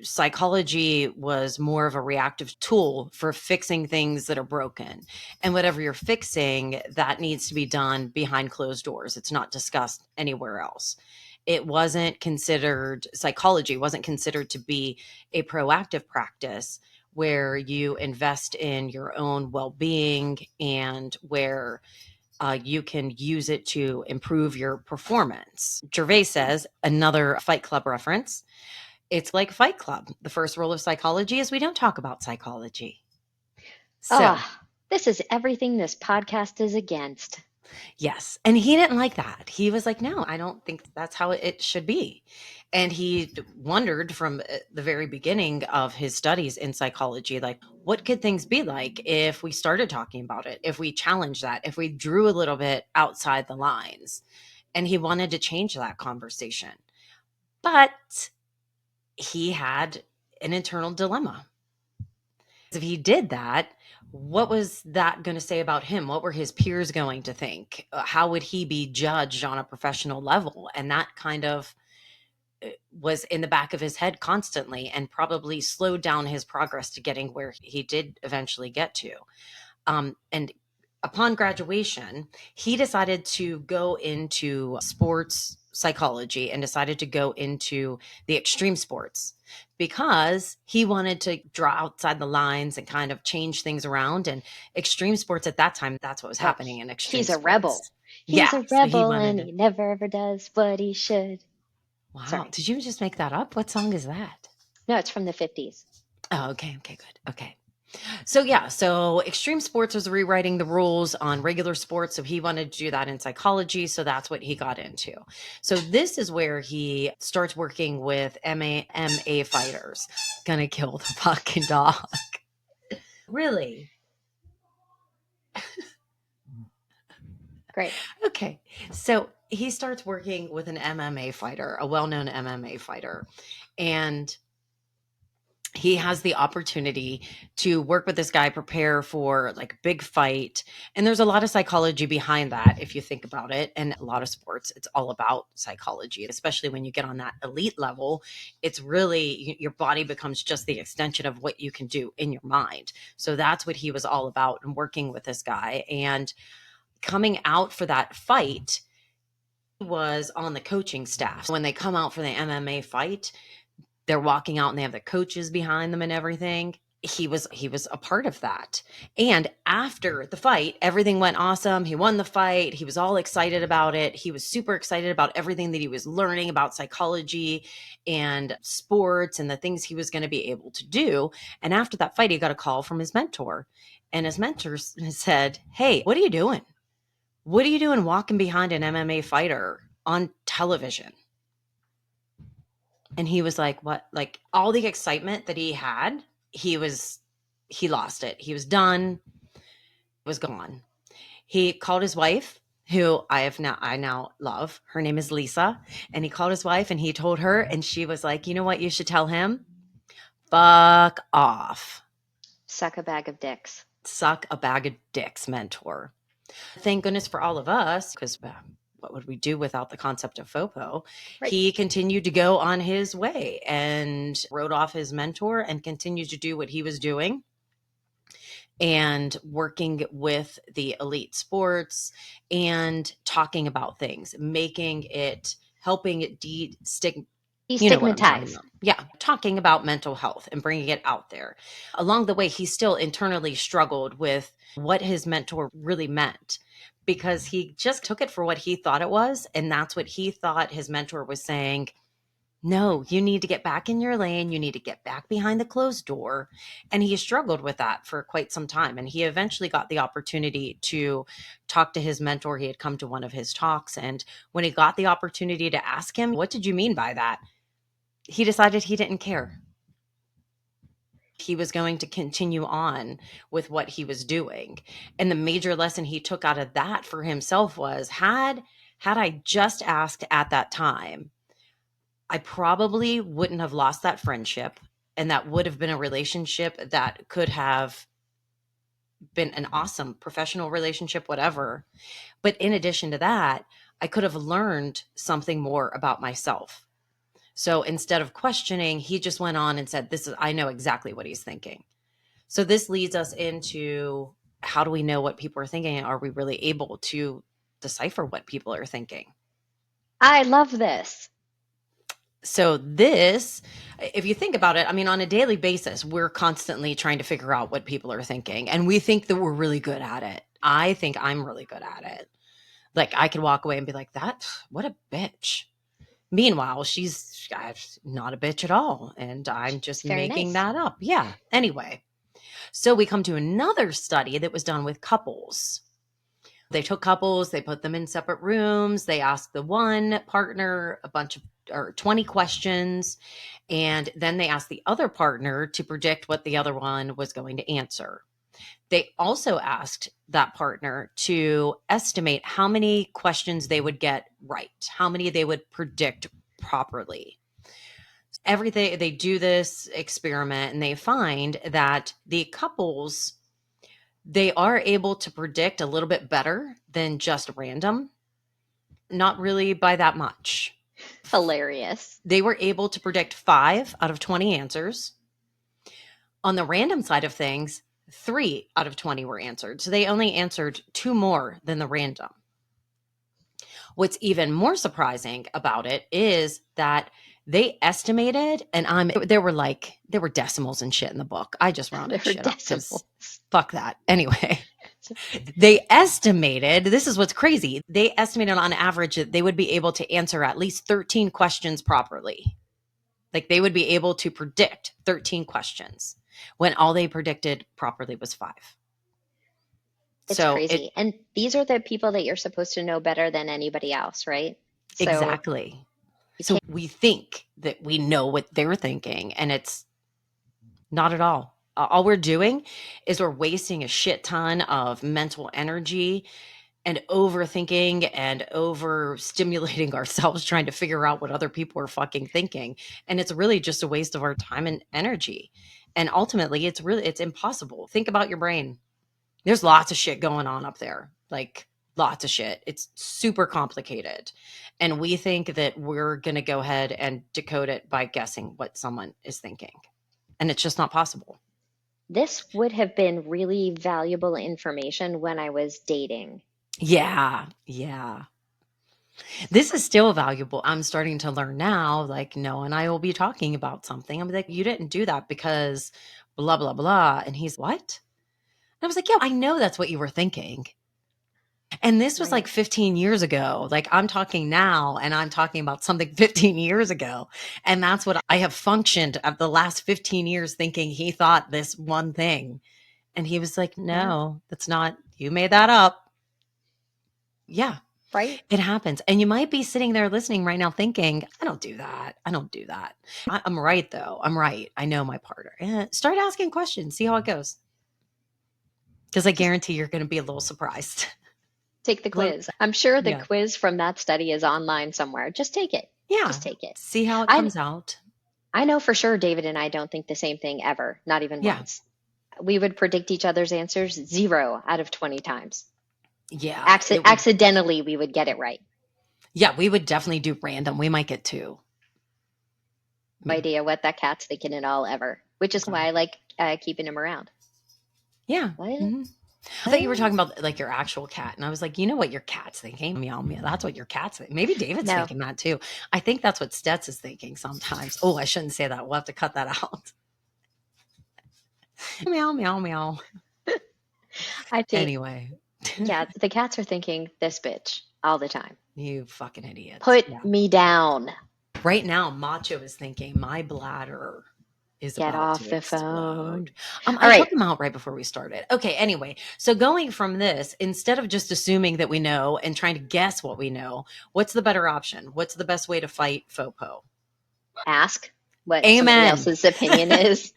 psychology was more of a reactive tool for fixing things that are broken. And whatever you're fixing, that needs to be done behind closed doors. It's not discussed anywhere else. it wasn't considered, psychology wasn't considered to be a proactive practice where you invest in your own well-being and where you can use it to improve your performance. Gervais says, another Fight Club reference, it's like Fight Club. The first rule of psychology is we don't talk about psychology. So, Ah, this is everything this podcast is against. yes. And he didn't like that. He was like, no, I don't think that's how it should be. And he wondered from the very beginning of his studies in psychology, like, what could things be like if we started talking about it, if we challenged that, if we drew a little bit outside the lines? And he wanted to change that conversation. But he had an internal dilemma. If he did that, what was that going to say about him? What were his peers going to think? How would he be judged on a professional level? And that kind of was in the back of his head constantly and probably slowed down his progress to getting where he did eventually get to. And upon graduation, he decided to go into sports psychology and decided to go into the extreme sports because he wanted to draw outside the lines and kind of change things around. And extreme sports at that time, that's what was Oh, happening in extreme he's a rebel. sports. He's Yeah. a So he rebel wanted and to. he never ever does what he should. Wow. Sorry. Did you just make that up? What song is that? No, it's from the 50s. Oh, okay. Okay, good. Okay. So yeah, so extreme sports was rewriting the rules on regular sports. So he wanted to do that in psychology. So that's what he got into. So this is where he starts working with MMA fighters. Gonna kill the fucking dog. Really? Great. Okay. So he starts working with an MMA fighter, a well-known MMA fighter. And he has the opportunity to work with this guy, prepare for like a big fight. And there's a lot of psychology behind that, if you think about it. And a lot of sports, it's all about psychology, especially when you get on that elite level. It's really your body becomes just the extension of what you can do in your mind. So that's what he was all about and working with this guy. And coming out for that fight, he was on the coaching staff. When they come out for the MMA fight, they're walking out and they have the coaches behind them and everything. He was a part of that. And after the fight, everything went awesome. He won the fight. He was all excited about it. He was super excited about everything that he was learning about psychology and sports and the things he was going to be able to do. And after that fight, he got a call from his mentor. And his mentor said, "Hey, what are you doing? What are you doing walking behind an MMA fighter on television?" And he was like, what? Like all the excitement that he had, he lost it. He was done, was gone. He called his wife, who I now love. Her name is Lisa. And he called his wife and he told her, and she was like, you know what you should tell him? Fuck off. Suck a bag of dicks. Suck a bag of dicks, mentor. Thank goodness for all of us, because what would we do without the concept of FOPO? Right. He continued to go on his way and wrote off his mentor and continued to do what he was doing and working with the elite sports and talking about things, making it, helping it you know what I'm talking Destigmatized. about. Yeah, talking about mental health and bringing it out there. Along the way, he still internally struggled with what his mentor really meant because he just took it for what he thought it was. And that's what he thought his mentor was saying. No, you need to get back in your lane. You need to get back behind the closed door. And he struggled with that for quite some time. And he eventually got the opportunity to talk to his mentor. He had come to one of his talks. And when he got the opportunity to ask him, what did you mean by that? He decided he didn't care. He was going to continue on with what he was doing. And the major lesson he took out of that for himself was had I just asked at that time, I probably wouldn't have lost that friendship. And that would have been a relationship that could have been an awesome professional relationship, whatever. But in addition to that, I could have learned something more about myself. So instead of questioning, he just went on and said, I know exactly what he's thinking. So this leads us into how do we know what people are thinking? Are we really able to decipher what people are thinking? I love this. So this, if you think about it, I mean, on a daily basis, we're constantly trying to figure out what people are thinking, and we think that we're really good at it. I think I'm really good at it. Like I could walk away and be like, "That, what a bitch." Meanwhile, she's not a bitch at all, and I'm It's just very making nice. that up. Yeah. Anyway, so we come to another study that was done with couples. They took couples, they put them in separate rooms, they asked the one partner a bunch of or 20 questions, and then they asked the other partner to predict what the other one was going to answer. They also asked that partner to estimate how many questions they would get right, how many they would predict properly. Everything they do this experiment and they find that the couples, they are able to predict a little bit better than just random, not really by that much. Hilarious. They were able to predict 5 out of 20 answers. On the random side of things, 3 out of 20 were answered. So they only answered 2 more than the random. What's even more surprising about it is that they estimated, and there were decimals and shit in the book. I just rounded They're shit up because decimals. fuck that. Anyway, they estimated, this is what's crazy. They estimated on average that they would be able to answer at least 13 questions properly. Like they would be able to predict 13 questions when all they predicted properly was 5. It's So it crazy. And these are the people that you're supposed to know better than anybody else, right? So exactly. you So can't, we think that we know what they're thinking, and it's not at all. All we're doing is we're wasting a shit ton of mental energy and overthinking and overstimulating ourselves trying to figure out what other people are fucking thinking. And it's really just a waste of our time and energy. And ultimately, it's impossible. Think about your brain. There's lots of shit going on up there. Like lots of shit. It's super complicated. And we think that we're going to go ahead and decode it by guessing what someone is thinking. And it's just not possible. this would have been really valuable information when I was dating. Yeah. Yeah. This is still valuable. I'm starting to learn now, like, no, and I will be talking about something. I'm like, you didn't do that because blah, blah, blah. And he's, what? And I was like, yeah, I know that's what you were thinking. And this was like Right. 15 years ago. Like I'm talking now and I'm talking about something 15 years ago. And that's what I have functioned of the last 15 years thinking he thought this one thing. And he was like, Yeah. no, that's not, you made that up. Yeah, Right. it happens. And you might be sitting there listening right now thinking, I don't do that. I don't do that. I'm right though. I'm right. I know my partner. Start asking questions, see how it goes. Because I Just guarantee you're going to be a little surprised. take the A little, quiz. I'm sure the yeah. quiz from that study is online somewhere. Just take it. Yeah. Just take it. See how it I comes out. I know for sure David and I don't think the same thing ever, not even Yeah. once. We would predict each other's answers 0 out of 20 times. Yeah. It would, Accidentally, we would get it right. yeah, we would definitely do random. We might get 2. No idea what that cat's thinking at all ever, which is why I like keeping him around. Yeah. What? Mhm. I thought you were talking about like your actual cat. And I was like, you know what your cat's thinking? Meow, meow. That's what your cat's thinking. Maybe David's No, thinking that too. I think that's what Stets is thinking sometimes. Oh, I shouldn't say that. We'll have to cut that out. Meow, meow, meow. I think, Anyway, yeah, the cats are thinking this bitch all the time. you fucking idiot. Put Yeah. me down. Right now, Macho is thinking my bladder is Get about off to the phone. explode. All I right, took him out right before we started. Okay, anyway, so going from this, instead of just assuming that we know and trying to guess what we know, what's the better option? What's the best way to fight FOPO? ask what somebody Amen. else's opinion is.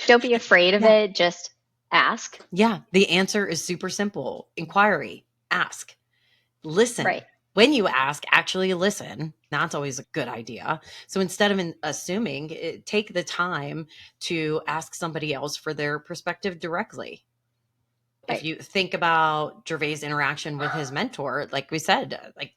Don't be afraid of Yeah. it. Just ask. Yeah. The answer is super simple. Inquiry, ask, listen. Right. When you ask, actually listen. That's always a good idea. So instead of assuming, take the time to ask somebody else for their perspective directly. If Right. you think about Gervais' interaction with his mentor, like we said, like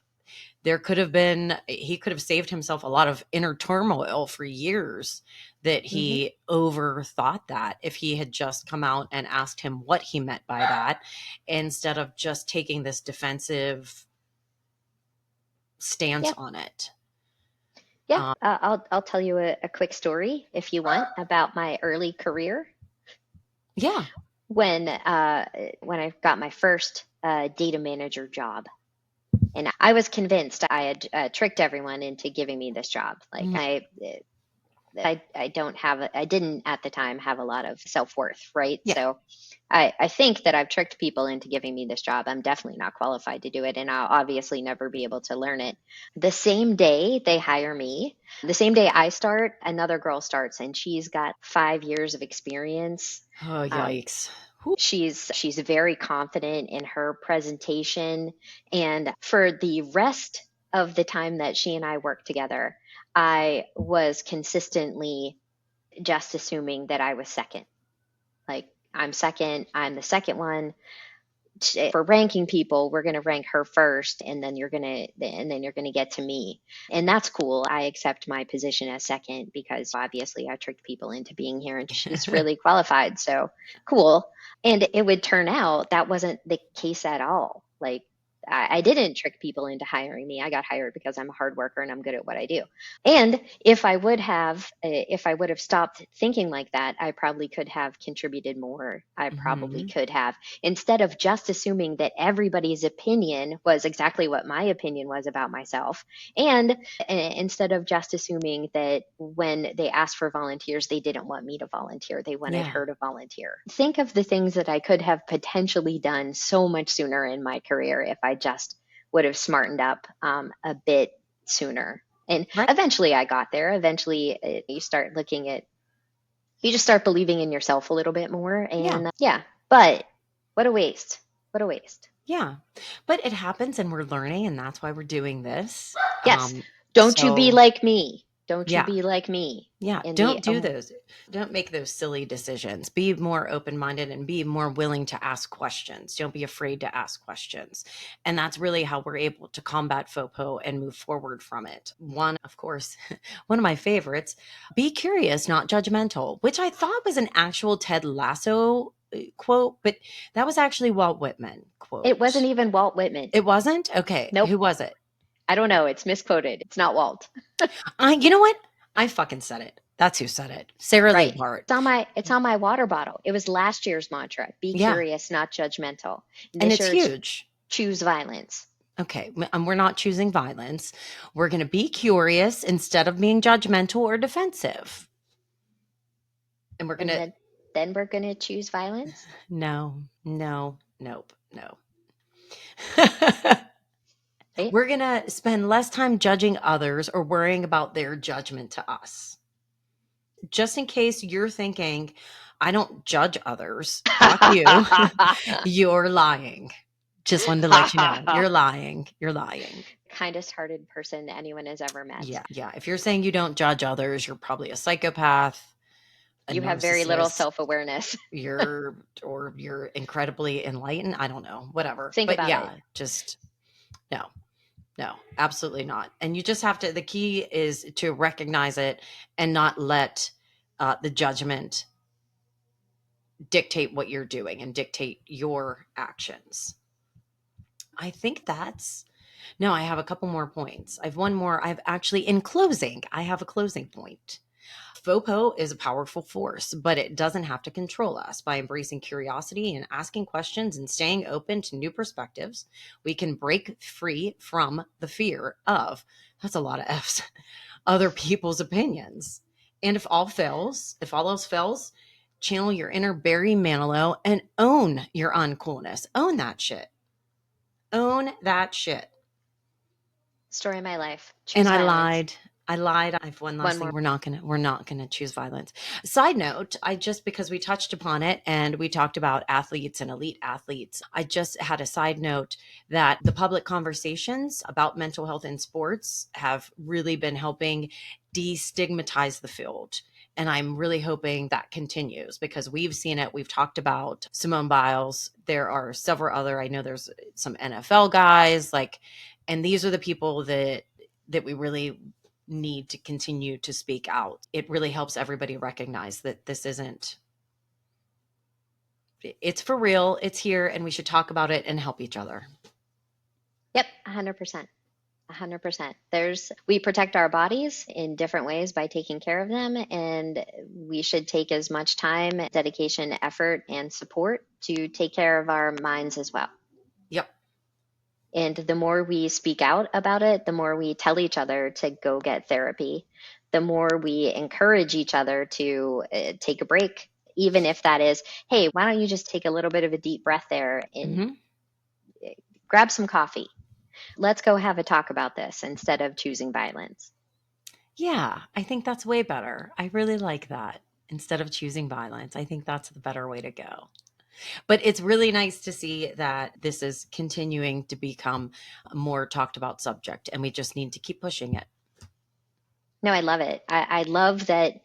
there could have been, he could have saved himself a lot of inner turmoil for years that Hmm. he overthought that if he had just come out and asked him what he meant by that instead of just taking this defensive stance Yeah. on it. Yeah, I'll tell you a quick story if you want about my early career Yeah. when when I got my first data manager job. And I was convinced I had tricked everyone into giving me this job. Like Mm, I don't have I didn't at the time have a lot of self-worth, right? yeah. So I think that I've tricked people into giving me this job. I'm definitely not qualified to do it, and I'll obviously never be able to learn it. The same day they hire me, the same day I start, another girl starts, and she's got 5 years of experience. Oh, Um, yikes. Whew. she's very confident in her presentation, and for the rest of the time that she and I worked together, I was consistently just assuming that I was second. Like, I'm second, I'm the second one. For ranking people, we're going to rank her first, and then you're going to get to me. And that's cool. I accept my position as second because obviously I tricked people into being here and she's really qualified. So cool. And it would turn out that wasn't the case at all. Like, I didn't trick people into hiring me. I got hired because I'm a hard worker and I'm good at what I do. And if I would have stopped thinking like that, I probably could have contributed more. I probably Mhm. could have, instead of just assuming that everybody's opinion was exactly what my opinion was about myself. And instead of just assuming that when they asked for volunteers, they didn't want me to volunteer, they wanted Yeah. her to volunteer. Think of the things that I could have potentially done so much sooner in my career if I just would have smartened up a bit sooner. And Right. eventually I got there. Eventually you just start believing in yourself a little bit more. Yeah. And yeah, but what a waste. What a waste. Yeah. But it happens and we're learning, and that's why we're doing this. Yes. Don't you be So like me. Don't you yeah. be like me. Yeah, In the don't do those. Don't make those silly decisions. Be more open-minded and be more willing to ask questions. Don't be afraid to ask questions. And that's really how we're able to combat FOPO and move forward from it. One, of course, one of my favorites, be curious, not judgmental, which I thought was an actual Ted Lasso quote, but that was actually Walt Whitman It wasn't quote. even Walt Whitman. It wasn't? Okay, Nope. who was it? I don't know. It's misquoted. It's not Walt. You know what? I fucking said it. That's who said it. Sarah Lee Right. Hart. It's on my water bottle. It was last year's mantra. Be Yeah. curious, not judgmental. And This it's year it's huge. choose violence. Okay, we're not choosing violence. We're going to be curious instead of being judgmental or defensive. And we're going And to, then we're gonna choose violence. no, no, nope, no. Right? We're going to spend less time judging others or worrying about their judgment to us. Just in case you're thinking, I don't judge others, fuck you. You're lying. Just wanted to let you know. You're lying. You're lying. Kindest hearted person anyone has ever met. Yeah. Yeah. If you're saying you don't judge others, you're probably a psychopath, a You have very little narcissist, self-awareness. you're incredibly enlightened. I don't know, whatever. Think But about it. yeah, just no, no, absolutely not. And you just have to, the key is to recognize it and not let the judgment dictate what you're doing and dictate your actions. I think that's no, I have a couple more points. I've one more. I've actually, in closing, I have a closing point. FOPO is a powerful force, but it doesn't have to control us. By embracing curiosity and asking questions and staying open to new perspectives, we can break free from the fear of, that's a lot of F's, other people's opinions. And if all else fails, channel your inner Barry Manilow and own your uncoolness. Own that shit. Own that shit. Story of my life. And Choose I violence. lied. I lied. I've one One last thing. more. We're not gonna choose violence. Side note, I just because we touched upon it and we talked about athletes and elite athletes, I just had a side note that the public conversations about mental health in sports have really been helping destigmatize the field. And I'm really hoping that continues because we've seen it. We've talked about Simone Biles. There are several other, I know there's some NFL guys, like, and these are the people that we really need to continue to speak out. It really helps everybody recognize that this isn't, it's for real, it's here, and we should talk about it and help each other. Yep, 100%. 100%. We protect our bodies in different ways by taking care of them, and we should take as much time, dedication, effort, and support to take care of our minds as well. Yep. And the more we speak out about it, the more we tell each other to go get therapy, the more we encourage each other to take a break, even if that is, hey, why don't you just take a little bit of a deep breath there and grab some coffee? Let's go have a talk about this instead of choosing violence. Yeah, I think that's way better. I really like that. Instead of choosing violence, I think that's the better way to go. But it's really nice to see that this is continuing to become a more talked about subject, and we just need to keep pushing it. No, I love it. I love that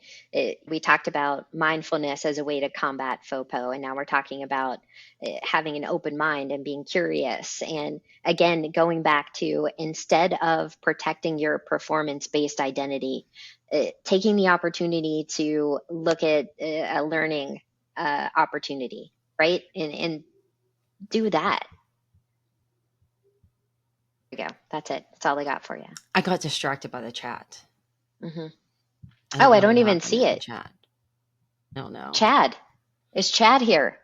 we talked about mindfulness as a way to combat FOPO, and now we're talking about having an open mind and being curious. And again, going back to instead of protecting your performance based identity, taking the opportunity to look at a learning opportunity, right? And do that. There you go. That's it. That's all I got for you. I got distracted by the chat. Mm-hmm. I I know don't what even happened see in the it. chat. No. Chad. Is Chad here?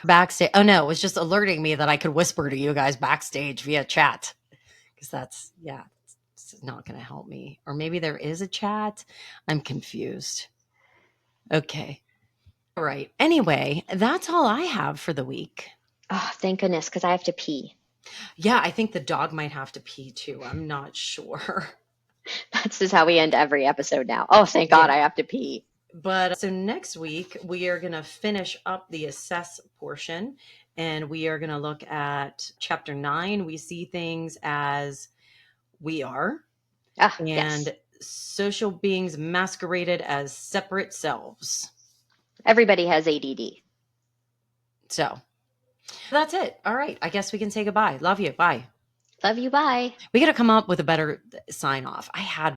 Backstage. Oh no, it was just alerting me that I could whisper to you guys backstage via chat. Because that's, yeah, it's not going to help me. Or maybe there is a chat. I'm confused. Okay. All right. Anyway, that's all I have for the week. Oh, thank goodness, because I have to pee. Yeah, I think the dog might have to pee too. I'm not sure. That's just how we end every episode now. Oh, thank God Yeah. I have to pee. But so next week, we are going to finish up the assess portion and we are going to look at chapter 9. We see things as we are, Ah, and yes. social beings masqueraded as separate selves. Everybody has ADD. So that's it. All right. I guess we can say goodbye. Love you. Bye. Love you. Bye. We got to come up with a better sign off. I had